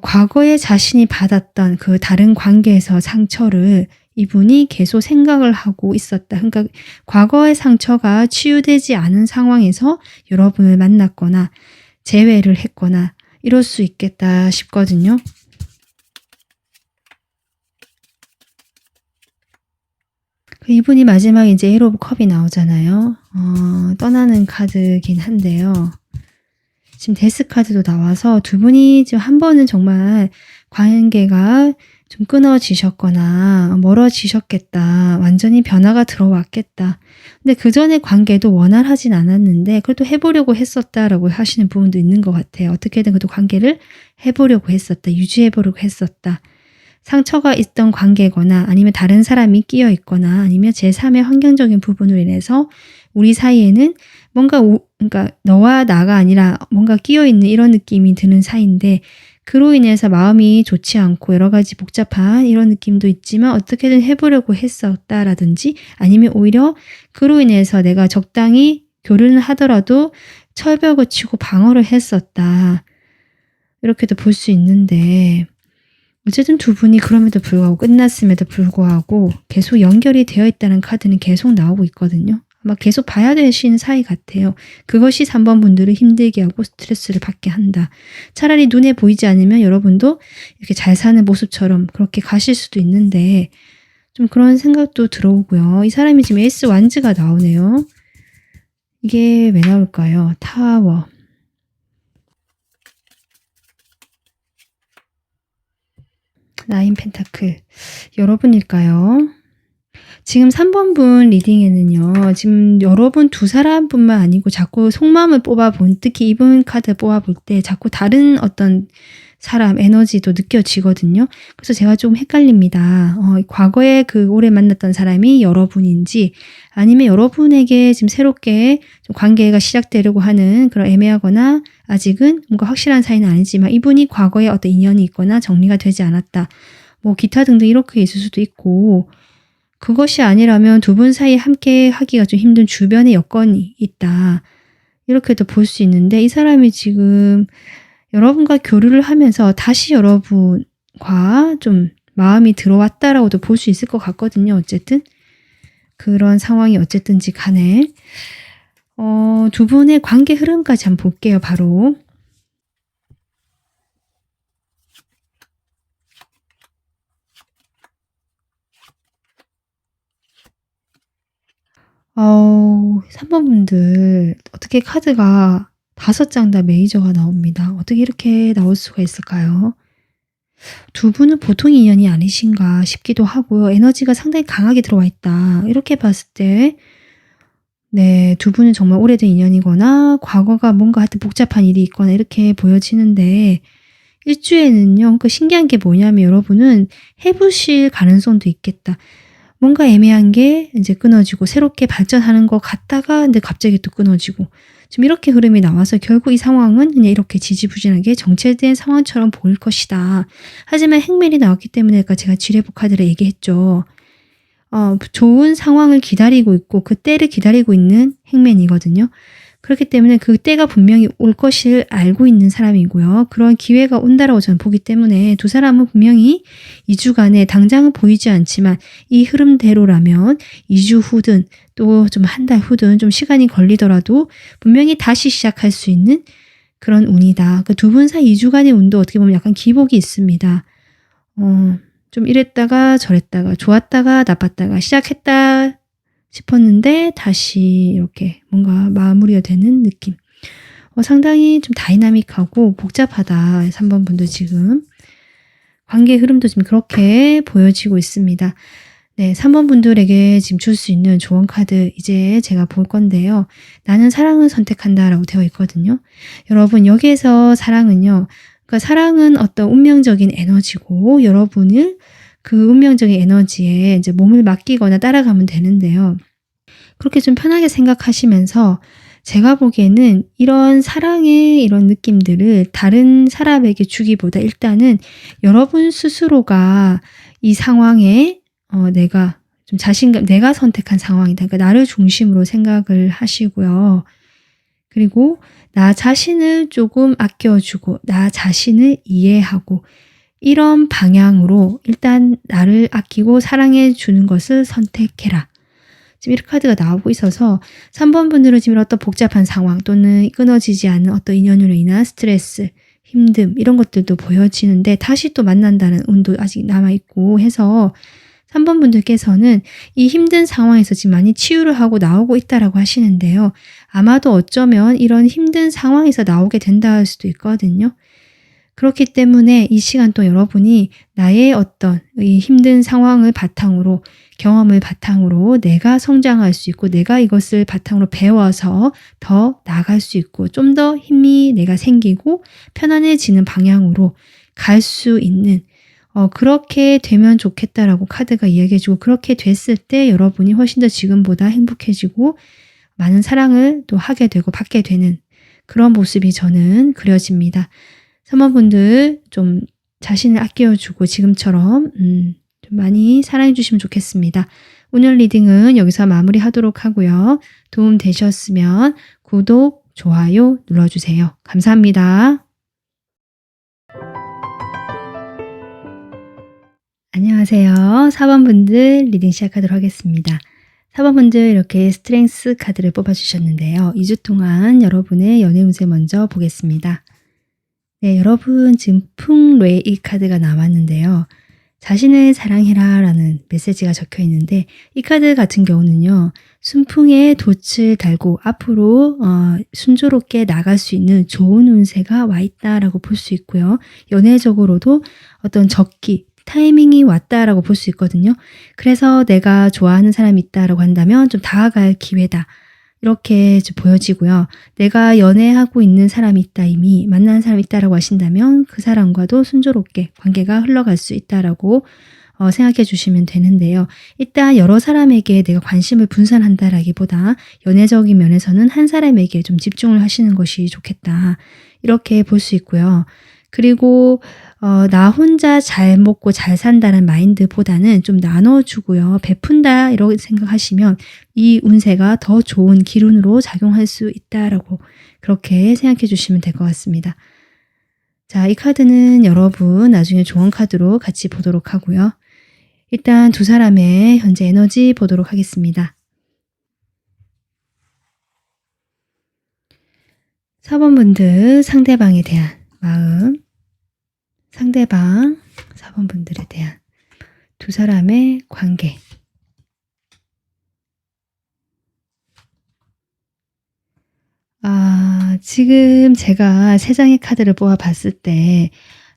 과거에 자신이 받았던 그 다른 관계에서 상처를 이분이 계속 생각을 하고 있었다. 그러니까 과거의 상처가 치유되지 않은 상황에서 여러분을 만났거나 재회를 했거나 이럴 수 있겠다 싶거든요. 이분이 마지막에 이제 에이트 오브 컵이 나오잖아요. 떠나는 카드긴 한데요. 지금 데스 카드도 나와서 두 분이 지금 한 번은 정말 관계가 좀 끊어지셨거나 멀어지셨겠다. 완전히 변화가 들어왔겠다. 근데 그 전의 관계도 원활하진 않았는데 그래도 해보려고 했었다라고 하시는 부분도 있는 것 같아요. 어떻게든 그래도 관계를 해보려고 했었다. 유지해보려고 했었다. 상처가 있던 관계거나 아니면 다른 사람이 끼어 있거나 아니면 제3의 환경적인 부분으로 인해서 우리 사이에는 뭔가 그러니까 너와 나가 아니라 뭔가 끼어 있는 이런 느낌이 드는 사이인데 그로 인해서 마음이 좋지 않고 여러 가지 복잡한 이런 느낌도 있지만 어떻게든 해보려고 했었다라든지 아니면 오히려 그로 인해서 내가 적당히 교류를 하더라도 철벽을 치고 방어를 했었다. 이렇게도 볼 수 있는데 어쨌든 두 분이 그럼에도 불구하고 끝났음에도 불구하고 계속 연결이 되어 있다는 카드는 계속 나오고 있거든요. 아마 계속 봐야 되시는 사이 같아요. 그것이 3번 분들을 힘들게 하고 스트레스를 받게 한다. 차라리 눈에 보이지 않으면 여러분도 이렇게 잘 사는 모습처럼 그렇게 가실 수도 있는데 좀 그런 생각도 들어오고요. 이 사람이 지금 에이스 완즈가 나오네요. 이게 왜 나올까요? 타워. 나인 펜타클. 여러분일까요? 지금 3번 분 리딩에는요. 지금 여러분 두 사람뿐만 아니고 자꾸 속마음을 뽑아본 특히 이분 카드 뽑아볼 때 자꾸 다른 어떤 사람 에너지도 느껴지거든요. 그래서 제가 좀 헷갈립니다. 과거에 그 오래 만났던 사람이 여러분인지 아니면 여러분에게 지금 새롭게 좀 관계가 시작되려고 하는 그런 애매하거나 아직은 뭔가 확실한 사이는 아니지만 이분이 과거에 어떤 인연이 있거나 정리가 되지 않았다. 뭐 기타 등등 이렇게 있을 수도 있고 그것이 아니라면 두 분 사이에 함께 하기가 좀 힘든 주변의 여건이 있다. 이렇게도 볼 수 있는데 이 사람이 지금 여러분과 교류를 하면서 다시 여러분과 좀 마음이 들어왔다라고도 볼 수 있을 것 같거든요. 어쨌든 그런 상황이 어쨌든지 간에 두 분의 관계 흐름까지 한번 볼게요. 바로 어, 3번 분들 어떻게 카드가 5장 다 메이저가 나옵니다. 어떻게 이렇게 나올 수가 있을까요? 두 분은 보통 인연이 아니신가 싶기도 하고요. 에너지가 상당히 강하게 들어와 있다. 이렇게 봤을 때 네, 두 분은 정말 오래된 인연이거나 과거가 뭔가 하여튼 복잡한 일이 있거나 이렇게 보여지는데 일주에는요. 그 신기한 게 뭐냐면 여러분은 해보실 가능성도 있겠다. 뭔가 애매한 게 이제 끊어지고 새롭게 발전하는 것 같다가 근데 갑자기 또 끊어지고 지금 이렇게 흐름이 나와서 결국 이 상황은 그냥 이렇게 지지부진하게 정체된 상황처럼 보일 것이다. 하지만 행맨이 나왔기 때문에 아까 제가 지뢰복 카드를 얘기했죠. 좋은 상황을 기다리고 있고 그 때를 기다리고 있는 행맨이거든요. 그렇기 때문에 그 때가 분명히 올 것을 알고 있는 사람이고요. 그런 기회가 온다라고 저는 보기 때문에 두 사람은 분명히 2주간에 당장은 보이지 않지만 이 흐름대로라면 2주 후든 또 좀 한 달 후든 좀 시간이 걸리더라도 분명히 다시 시작할 수 있는 그런 운이다. 그 두 분 사이 2주간의 운도 어떻게 보면 약간 기복이 있습니다. 좀 이랬다가 저랬다가 좋았다가 나빴다가 시작했다 싶었는데 다시 이렇게 뭔가 마무리가 되는 느낌. 상당히 좀 다이나믹하고 복잡하다. 3번 분도 지금. 관계 흐름도 지금 그렇게 보여지고 있습니다. 네, 3번 분들에게 지금 줄 수 있는 조언 카드 이제 제가 볼 건데요. 나는 사랑을 선택한다 라고 되어 있거든요. 여러분 여기에서 사랑은요. 그러니까 사랑은 어떤 운명적인 에너지고 여러분을 그 운명적인 에너지에 이제 몸을 맡기거나 따라가면 되는데요. 그렇게 좀 편하게 생각하시면서 제가 보기에는 이런 사랑의 이런 느낌들을 다른 사람에게 주기보다 일단은 여러분 스스로가 이 상황에 내가 좀 자신감, 내가 선택한 상황이다. 그러니까 나를 중심으로 생각을 하시고요. 그리고 나 자신을 조금 아껴주고 나 자신을 이해하고 이런 방향으로 일단 나를 아끼고 사랑해 주는 것을 선택해라. 지금 이렇게 카드가 나오고 있어서 3번 분들은 지금 어떤 복잡한 상황 또는 끊어지지 않는 어떤 인연으로 인한 스트레스, 힘듦 이런 것들도 보여지는데 다시 또 만난다는 운도 아직 남아있고 해서 3번 분들께서는 이 힘든 상황에서 지금 많이 치유를 하고 나오고 있다라고 하시는데요. 아마도 어쩌면 이런 힘든 상황에서 나오게 된다 할 수도 있거든요. 그렇기 때문에 이 시간 또 여러분이 나의 어떤 이 힘든 상황을 바탕으로 경험을 바탕으로 내가 성장할 수 있고 내가 이것을 바탕으로 배워서 더 나아갈 수 있고 좀 더 힘이 내가 생기고 편안해지는 방향으로 갈 수 있는 그렇게 되면 좋겠다라고 카드가 이야기해주고 그렇게 됐을 때 여러분이 훨씬 더 지금보다 행복해지고 많은 사랑을 또 하게 되고 받게 되는 그런 모습이 저는 그려집니다. 3번 분들 좀 자신을 아껴주고 지금처럼 좀 많이 사랑해 주시면 좋겠습니다. 오늘 리딩은 여기서 마무리하도록 하고요. 도움 되셨으면 구독, 좋아요 눌러주세요. 감사합니다. 안녕하세요. 4번 분들 리딩 시작하도록 하겠습니다. 4번 분들 이렇게 스트렝스 카드를 뽑아주셨는데요. 2주 동안 여러분의 연애 운세 먼저 보겠습니다. 네, 여러분 지금 풍뢰이 카드가 나왔는데요. 자신을 사랑해라 라는 메시지가 적혀 있는데 이 카드 같은 경우는요. 순풍에 돛을 달고 앞으로 순조롭게 나갈 수 있는 좋은 운세가 와 있다라고 볼 수 있고요. 연애적으로도 어떤 적기, 타이밍이 왔다라고 볼 수 있거든요. 그래서 내가 좋아하는 사람이 있다라고 한다면 좀 다가갈 기회다. 이렇게 좀 보여지고요. 내가 연애하고 있는 사람이 있다 이미 만나는 사람이 있다라고 하신다면 그 사람과도 순조롭게 관계가 흘러갈 수 있다라고 생각해 주시면 되는데요. 일단 여러 사람에게 내가 관심을 분산한다라기보다 연애적인 면에서는 한 사람에게 좀 집중을 하시는 것이 좋겠다. 이렇게 볼 수 있고요. 그리고 나 혼자 잘 먹고 잘 산다는 마인드보다는 좀 나눠주고요. 베푼다 이렇게 생각하시면 이 운세가 더 좋은 기운으로 작용할 수 있다라고 그렇게 생각해 주시면 될 것 같습니다. 자, 이 카드는 여러분 나중에 조언 카드로 같이 보도록 하고요. 일단 두 사람의 현재 에너지 보도록 하겠습니다. 4번 분들 상대방에 대한 마음 상대방 4번 분들에 대한 두 사람의 관계 지금 제가 세 장의 카드를 뽑아 봤을 때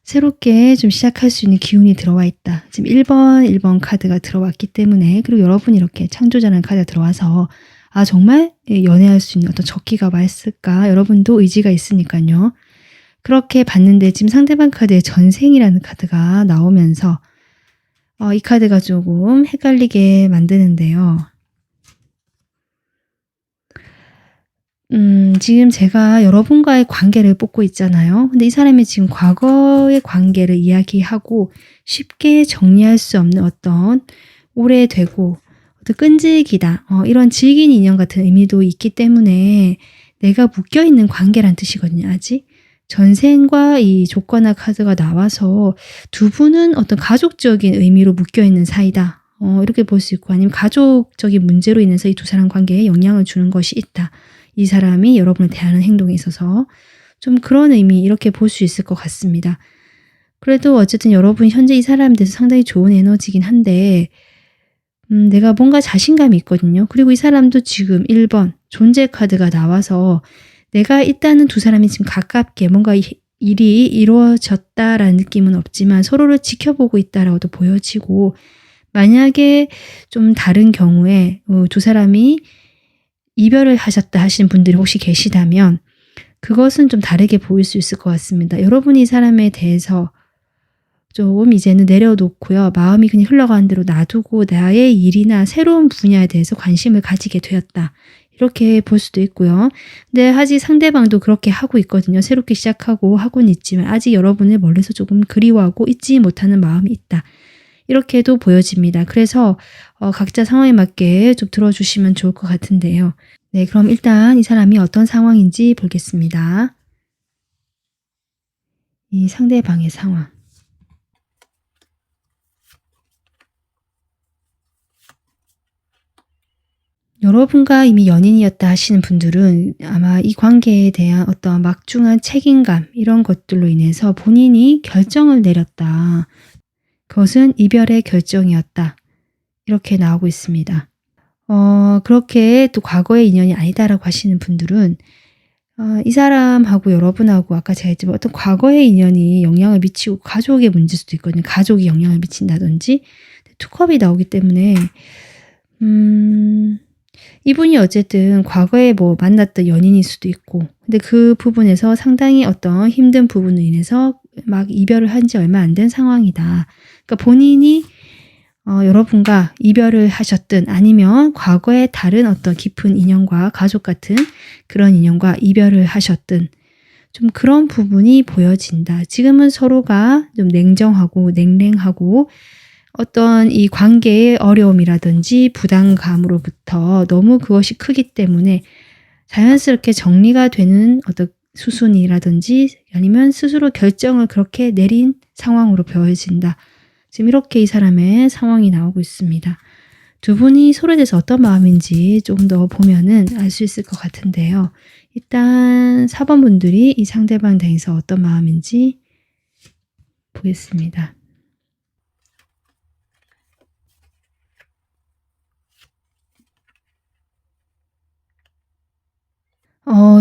새롭게 좀 시작할 수 있는 기운이 들어와 있다. 지금 1번 카드가 들어왔기 때문에 그리고 여러분이 이렇게 창조자라는 카드가 들어와서 정말 연애할 수 있는 어떤 적기가 와 있을까? 여러분도 의지가 있으니까요. 그렇게 봤는데 지금 상대방 카드에 전생이라는 카드가 나오면서 이 카드가 조금 헷갈리게 만드는데요. 지금 제가 여러분과의 관계를 뽑고 있잖아요. 근데 이 사람이 지금 과거의 관계를 이야기하고 쉽게 정리할 수 없는 어떤 오래되고 어떤 끈질기다, 이런 질긴 인연 같은 의미도 있기 때문에 내가 묶여있는 관계란 뜻이거든요, 아직. 전생과 이 조건화 카드가 나와서 두 분은 어떤 가족적인 의미로 묶여있는 사이다. 이렇게 볼 수 있고, 아니면 가족적인 문제로 인해서 이 두 사람 관계에 영향을 주는 것이 있다. 이 사람이 여러분을 대하는 행동에 있어서 좀 그런 의미, 이렇게 볼 수 있을 것 같습니다. 그래도 어쨌든 여러분이 현재 이 사람에 대해서 상당히 좋은 에너지긴 한데 내가 뭔가 자신감이 있거든요. 그리고 이 사람도 지금 1번 존재 카드가 나와서 내가 일단은 두 사람이 지금 가깝게 뭔가 일이 이루어졌다라는 느낌은 없지만 서로를 지켜보고 있다라고도 보여지고, 만약에 좀 다른 경우에 두 사람이 이별을 하셨다 하시는 분들이 혹시 계시다면 그것은 좀 다르게 보일 수 있을 것 같습니다. 여러분이 이 사람에 대해서 좀 이제는 내려놓고요. 마음이 그냥 흘러가는 대로 놔두고 나의 일이나 새로운 분야에 대해서 관심을 가지게 되었다. 이렇게 볼 수도 있고요. 근데 아직 상대방도 그렇게 하고 있거든요. 새롭게 시작하고 하고는 있지만 아직 여러분을 멀리서 조금 그리워하고 잊지 못하는 마음이 있다. 이렇게도 보여집니다. 그래서 각자 상황에 맞게 좀 들어주시면 좋을 것 같은데요. 네, 그럼 일단 이 사람이 어떤 상황인지 보겠습니다. 이 상대방의 상황. 여러분과 이미 연인이었다 하시는 분들은 아마 이 관계에 대한 어떤 막중한 책임감, 이런 것들로 인해서 본인이 결정을 내렸다. 그것은 이별의 결정이었다. 이렇게 나오고 있습니다. 그렇게 또 과거의 인연이 아니다라고 하시는 분들은 이 사람하고 여러분하고 아까 제가 했지만 어떤 과거의 인연이 영향을 미치고 가족의 문제일 수도 있거든요. 가족이 영향을 미친다든지. 투컵이 나오기 때문에 이분이 어쨌든 과거에 뭐 만났던 연인일 수도 있고, 근데 그 부분에서 상당히 어떤 힘든 부분으로 인해서 막 이별을 한 지 얼마 안 된 상황이다. 그러니까 본인이 여러분과 이별을 하셨든 아니면 과거에 다른 어떤 깊은 인연과 가족 같은 그런 인연과 이별을 하셨든 좀 그런 부분이 보여진다. 지금은 서로가 좀 냉정하고 냉랭하고 어떤 이 관계의 어려움이라든지 부담감으로부터 너무 그것이 크기 때문에 자연스럽게 정리가 되는 어떤 수순이라든지 아니면 스스로 결정을 그렇게 내린 상황으로 보여진다. 지금 이렇게 이 사람의 상황이 나오고 있습니다. 두 분이 서로에 대해서 어떤 마음인지 조금 더 보면은 알 수 있을 것 같은데요. 일단 4번 분들이 이 상대방 대해서 어떤 마음인지 보겠습니다.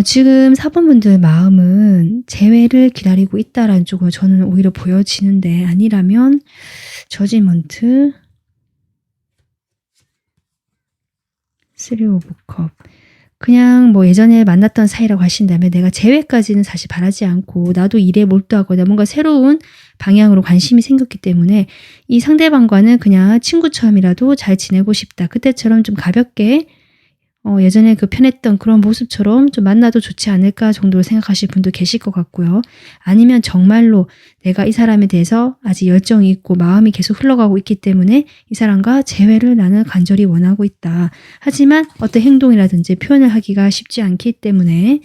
지금 4번 분들 마음은 재회를 기다리고 있다라는 쪽으로 저는 오히려 보여지는데, 아니라면 저지먼트, 3 오브 컵. 그냥 뭐 예전에 만났던 사이라고 하신다면 내가 재회까지는 사실 바라지 않고 나도 일에 몰두하거나 뭔가 새로운 방향으로 관심이 생겼기 때문에 이 상대방과는 그냥 친구처럼이라도 잘 지내고 싶다. 그때처럼 좀 가볍게 예전에 그 편했던 그런 모습처럼 좀 만나도 좋지 않을까 정도로 생각하실 분도 계실 것 같고요. 아니면 정말로 내가 이 사람에 대해서 아직 열정이 있고 마음이 계속 흘러가고 있기 때문에 이 사람과 재회를 나는 간절히 원하고 있다. 하지만 어떤 행동이라든지 표현을 하기가 쉽지 않기 때문에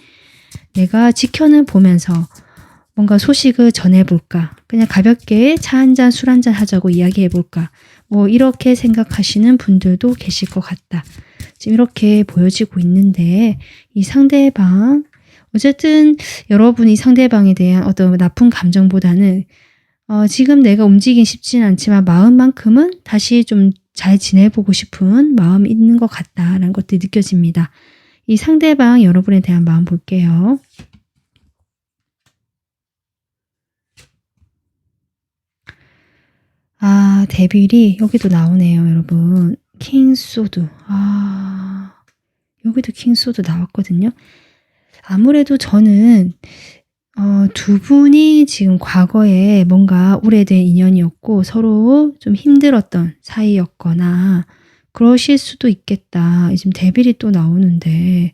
내가 지켜는 보면서 뭔가 소식을 전해볼까, 그냥 가볍게 차 한잔 술 한잔 하자고 이야기해볼까, 뭐 이렇게 생각하시는 분들도 계실 것 같다. 지금 이렇게 보여지고 있는데 이 상대방, 어쨌든 여러분이 상대방에 대한 어떤 나쁜 감정보다는 지금 내가 움직이긴 쉽지는 않지만 마음만큼은 다시 좀 잘 지내보고 싶은 마음이 있는 것 같다라는 것들이 느껴집니다. 이 상대방 여러분에 대한 마음 볼게요. 데빌이 여기도 나오네요, 여러분. 킹소드. 여기도 킹소드 나왔거든요. 아무래도 저는 두 분이 지금 과거에 뭔가 오래된 인연이었고 서로 좀 힘들었던 사이였거나 그러실 수도 있겠다. 지금 데빌이 또 나오는데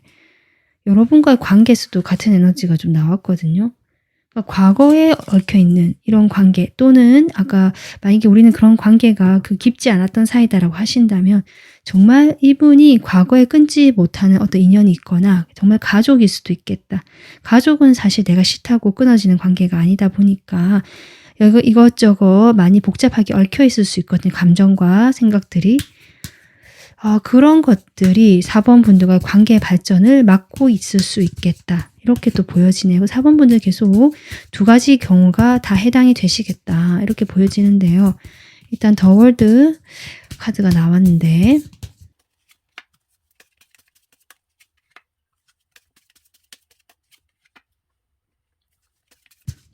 여러분과의 관계에서도 같은 에너지가 좀 나왔거든요. 그러니까 과거에 얽혀있는 이런 관계 또는 아까 만약에 우리는 그런 관계가 깊지 않았던 사이다라고 하신다면 정말 이분이 과거에 끊지 못하는 어떤 인연이 있거나 정말 가족일 수도 있겠다. 가족은 사실 내가 싫다고 끊어지는 관계가 아니다 보니까 이것저것 많이 복잡하게 얽혀있을 수 있거든요. 감정과 생각들이. 그런 것들이 4번 분들과 관계 발전을 막고 있을 수 있겠다. 이렇게 또 보여지네요. 4번 분들 계속 두 가지 경우가 다 해당이 되시겠다. 이렇게 보여지는데요. 일단 더 월드 카드가 나왔는데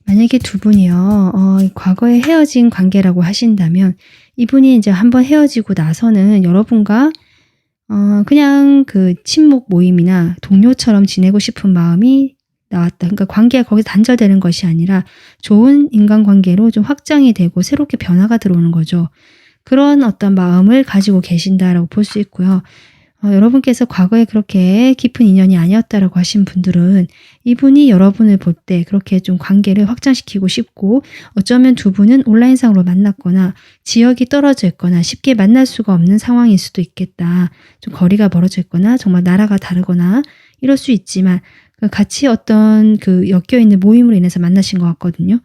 만약에 두 분이요, 과거에 헤어진 관계라고 하신다면 이분이 이제 한번 헤어지고 나서는 여러분과 그냥 친목 모임이나 동료처럼 지내고 싶은 마음이 나왔다. 그러니까 관계가 거기서 단절되는 것이 아니라 좋은 인간관계로 좀 확장이 되고 새롭게 변화가 들어오는 거죠. 그런 어떤 마음을 가지고 계신다라고 볼 수 있고요. 여러분께서 과거에 그렇게 깊은 인연이 아니었다라고 하신 분들은 이분이 여러분을 볼 때 그렇게 좀 관계를 확장시키고 싶고 어쩌면 두 분은 온라인상으로 만났거나 지역이 떨어져 있거나 쉽게 만날 수가 없는 상황일 수도 있겠다. 좀 거리가 멀어져 있거나 정말 나라가 다르거나 이럴 수 있지만 같이 어떤 엮여있는 모임으로 인해서 만나신 것 같거든요.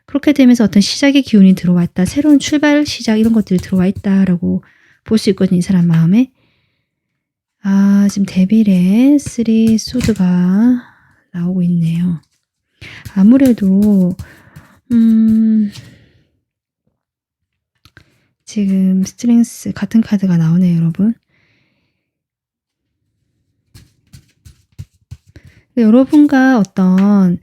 그렇게 되면서 어떤 시작의 기운이 들어와 있다. 새로운 출발 시작 이런 것들이 들어와 있다라고 볼 수 있거든요. 이 사람 마음에. 지금 데빌의 3 소드가 나오고 있네요. 아무래도 지금 스트렝스 같은 카드가 나오네요, 여러분. 여러분과 어떤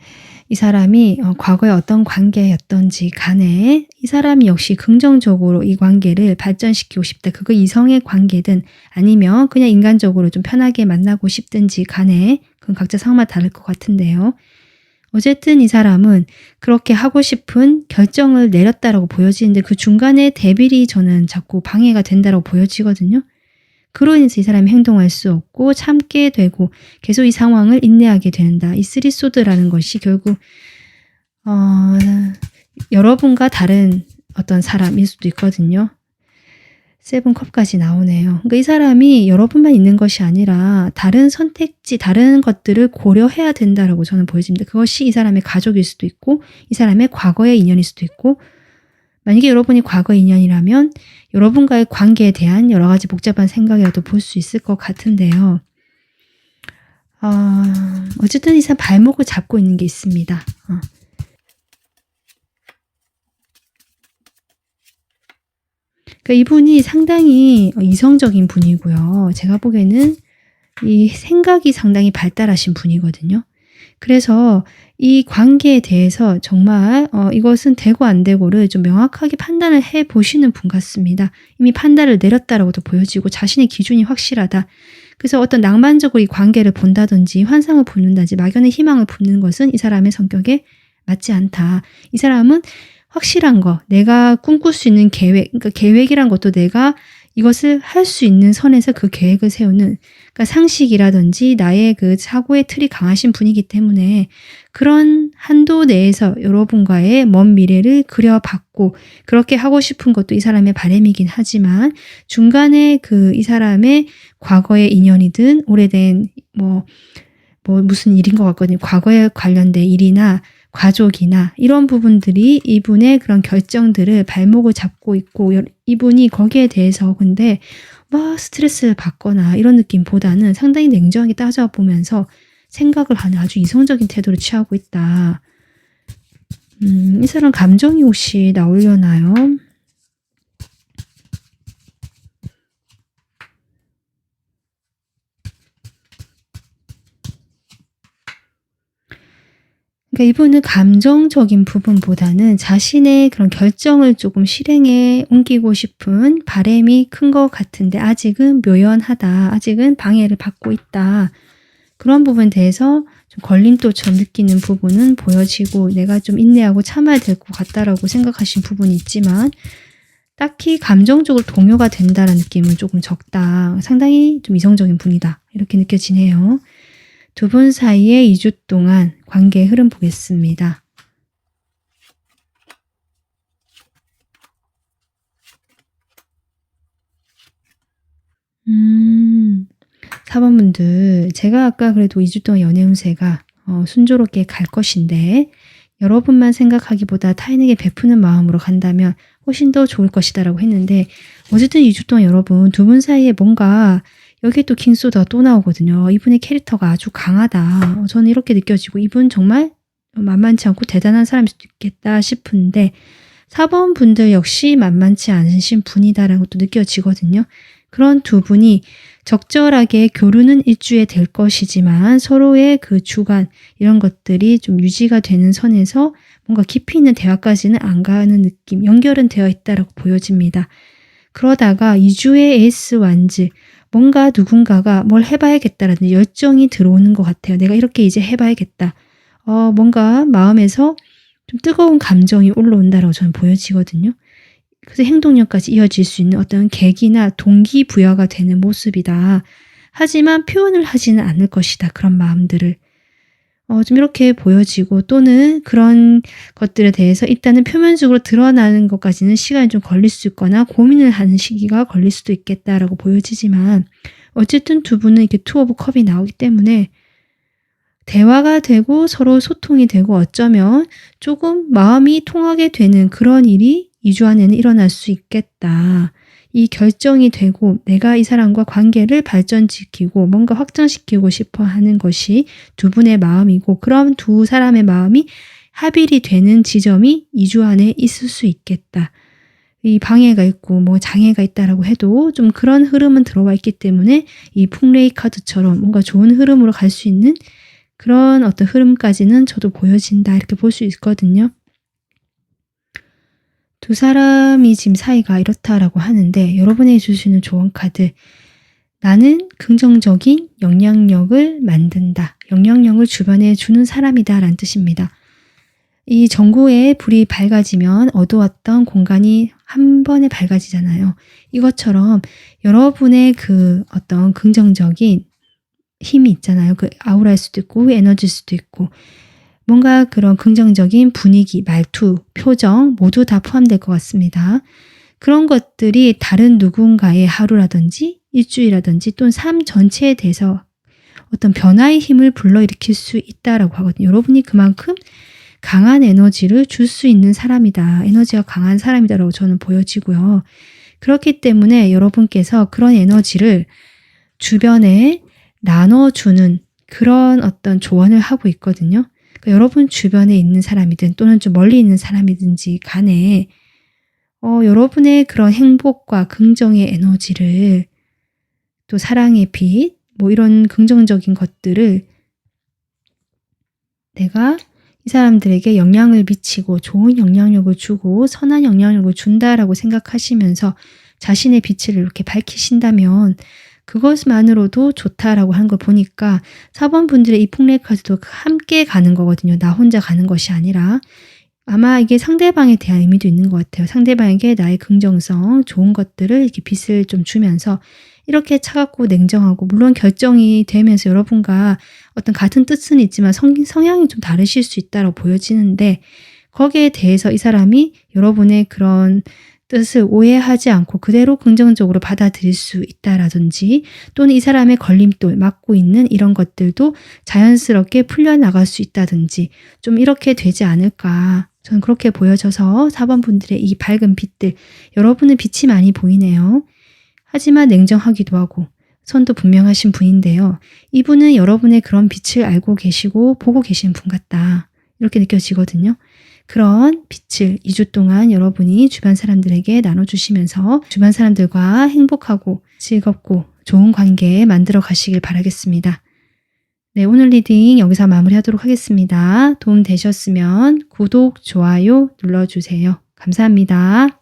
이 사람이 과거에 어떤 관계였던지 간에 이 사람이 역시 긍정적으로 이 관계를 발전시키고 싶다. 그거 이성의 관계든 아니면 그냥 인간적으로 좀 편하게 만나고 싶든지 간에 그건 각자 상황마다 다를 것 같은데요. 어쨌든 이 사람은 그렇게 하고 싶은 결정을 내렸다라고 보여지는데 그 중간에 데빌이 저는 자꾸 방해가 된다라고 보여지거든요. 그로 인해서 이 사람이 행동할 수 없고 참게 되고 계속 이 상황을 인내하게 된다. 이 3 소드라는 것이 결국 여러분과 다른 어떤 사람일 수도 있거든요. 7 컵까지 나오네요. 그러니까 이 사람이 여러분만 있는 것이 아니라 다른 선택지, 다른 것들을 고려해야 된다라고 저는 보여집니다. 그것이 이 사람의 가족일 수도 있고 이 사람의 과거의 인연일 수도 있고 만약에 여러분이 과거 인연이라면 여러분과의 관계에 대한 여러 가지 복잡한 생각이라도 볼 수 있을 것 같은데요. 어쨌든 이 사람 발목을 잡고 있는 게 있습니다. 그러니까 이분이 상당히 이성적인 분이고요. 제가 보기에는 이 생각이 상당히 발달하신 분이거든요. 그래서 이 관계에 대해서 정말 이것은 되고 안 되고를 좀 명확하게 판단을 해보시는 분 같습니다. 이미 판단을 내렸다라고도 보여지고 자신의 기준이 확실하다. 그래서 어떤 낭만적으로 이 관계를 본다든지 환상을 품는다든지 막연히 희망을 품는 것은 이 사람의 성격에 맞지 않다. 이 사람은 확실한 거, 내가 꿈꿀 수 있는 계획, 그러니까 계획이란 것도 내가 이것을 할 수 있는 선에서 그 계획을 세우는, 그러니까 상식이라든지 나의 사고의 틀이 강하신 분이기 때문에 그런 한도 내에서 여러분과의 먼 미래를 그려봤고 그렇게 하고 싶은 것도 이 사람의 바람이긴 하지만 중간에 이 사람의 과거의 인연이든 오래된 무슨 일인 것 같거든요. 과거에 관련된 일이나 가족이나 이런 부분들이 이분의 그런 결정들을 발목을 잡고 있고 이분이 거기에 대해서 근데 스트레스를 받거나 이런 느낌보다는 상당히 냉정하게 따져보면서 생각을 하는 아주 이성적인 태도를 취하고 있다. 이 사람 감정이 혹시 나오려나요? 그러니까 이분은 감정적인 부분보다는 자신의 그런 결정을 조금 실행에 옮기고 싶은 바람이 큰 것 같은데 아직은 묘연하다. 아직은 방해를 받고 있다. 그런 부분에 대해서 좀 걸림돌처럼 느끼는 부분은 보여지고 내가 좀 인내하고 참아야 될 것 같다라고 생각하신 부분이 있지만 딱히 감정적으로 동요가 된다는 느낌은 조금 적다. 상당히 좀 이성적인 분이다. 이렇게 느껴지네요. 두 분 사이의 2주 동안 관계 흐름 보겠습니다. 음, 4번 분들, 제가 아까 그래도 2주 동안 연애 운세가 순조롭게 갈 것인데 여러분만 생각하기보다 타인에게 베푸는 마음으로 간다면 훨씬 더 좋을 것이다라고 했는데, 어쨌든 2주 동안 여러분 두 분 사이에 뭔가, 여기에 또 킹소드가 또 나오거든요. 이분의 캐릭터가 아주 강하다. 저는 이렇게 느껴지고 이분 정말 만만치 않고 대단한 사람일 수도 있겠다 싶은데, 4번 분들 역시 만만치 않으신 분이다라는 것도 느껴지거든요. 그런 두 분이 적절하게 교류는 일주에 될 것이지만 서로의 그 주관 이런 것들이 좀 유지가 되는 선에서 뭔가 깊이 있는 대화까지는 안 가는 느낌, 연결은 되어 있다라고 보여집니다. 그러다가 2주의 에이스 완즈, 뭔가 누군가가 뭘 해봐야겠다라는 열정이 들어오는 것 같아요. 내가 이렇게 이제 해봐야겠다. 뭔가 마음에서 좀 뜨거운 감정이 올라온다라고 저는 보여지거든요. 그래서 행동력까지 이어질 수 있는 어떤 계기나 동기부여가 되는 모습이다. 하지만 표현을 하지는 않을 것이다. 그런 마음들을. 좀 이렇게 보여지고, 또는 그런 것들에 대해서 일단은 표면적으로 드러나는 것까지는 시간이 좀 걸릴 수 있거나 고민을 하는 시기가 걸릴 수도 있겠다라고 보여지지만, 어쨌든 두 분은 이렇게 투 오브 컵이 나오기 때문에 대화가 되고 서로 소통이 되고 어쩌면 조금 마음이 통하게 되는 그런 일이 2주 안에는 일어날 수 있겠다. 이 결정이 되고 내가 이 사람과 관계를 발전시키고 뭔가 확장시키고 싶어 하는 것이 두 분의 마음이고, 그럼 두 사람의 마음이 합일이 되는 지점이 2주 안에 있을 수 있겠다. 이 방해가 있고 뭐 장애가 있다라고 해도 좀 그런 흐름은 들어와 있기 때문에 이 풍레이 카드처럼 뭔가 좋은 흐름으로 갈 수 있는 그런 어떤 흐름까지는 저도 보여진다, 이렇게 볼 수 있거든요. 두 사람이 지금 사이가 이렇다라고 하는데, 여러분이 줄 수 있는 조언 카드, 나는 긍정적인 영향력을 만든다. 영향력을 주변에 주는 사람이다 라는 뜻입니다. 이 전구에 불이 밝아지면 어두웠던 공간이 한 번에 밝아지잖아요. 이것처럼 여러분의 그 어떤 긍정적인 힘이 있잖아요. 그 아우라일 수도 있고 에너지일 수도 있고, 뭔가 그런 긍정적인 분위기, 말투, 표정 모두 다 포함될 것 같습니다. 그런 것들이 다른 누군가의 하루라든지 일주일이라든지 또는 삶 전체에 대해서 어떤 변화의 힘을 불러일으킬 수 있다라고 하거든요. 여러분이 그만큼 강한 에너지를 줄 수 있는 사람이다. 에너지가 강한 사람이다라고 저는 보여지고요. 그렇기 때문에 여러분께서 그런 에너지를 주변에 나눠주는 그런 어떤 조언을 하고 있거든요. 그러니까 여러분 주변에 있는 사람이든 또는 좀 멀리 있는 사람이든지 간에 여러분의 그런 행복과 긍정의 에너지를, 또 사랑의 빛, 뭐 이런 긍정적인 것들을 내가 이 사람들에게 영향을 미치고 좋은 영향력을 주고 선한 영향력을 준다라고 생각하시면서 자신의 빛을 이렇게 밝히신다면 그것만으로도 좋다라고 하는 걸 보니까 4번 분들의 이 풍레 카드도 함께 가는 거거든요. 나 혼자 가는 것이 아니라. 아마 이게 상대방에 대한 의미도 있는 것 같아요. 상대방에게 나의 긍정성, 좋은 것들을 이렇게 빛을 좀 주면서 이렇게 차갑고 냉정하고, 물론 결정이 되면서 여러분과 어떤 같은 뜻은 있지만 성향이 좀 다르실 수 있다고 보여지는데, 거기에 대해서 이 사람이 여러분의 그런 뜻을 오해하지 않고 그대로 긍정적으로 받아들일 수 있다라든지, 또는 이 사람의 걸림돌, 막고 있는 이런 것들도 자연스럽게 풀려나갈 수 있다든지, 좀 이렇게 되지 않을까. 저는 그렇게 보여져서 4번 분들의 이 밝은 빛들, 여러분은 빛이 많이 보이네요. 하지만 냉정하기도 하고 선도 분명하신 분인데요. 이분은 여러분의 그런 빛을 알고 계시고 보고 계신 분 같다, 이렇게 느껴지거든요. 그런 빛을 2주 동안 여러분이 주변 사람들에게 나눠주시면서 주변 사람들과 행복하고 즐겁고 좋은 관계 만들어 가시길 바라겠습니다. 네, 오늘 리딩 여기서 마무리하도록 하겠습니다. 도움 되셨으면 구독, 좋아요 눌러주세요. 감사합니다.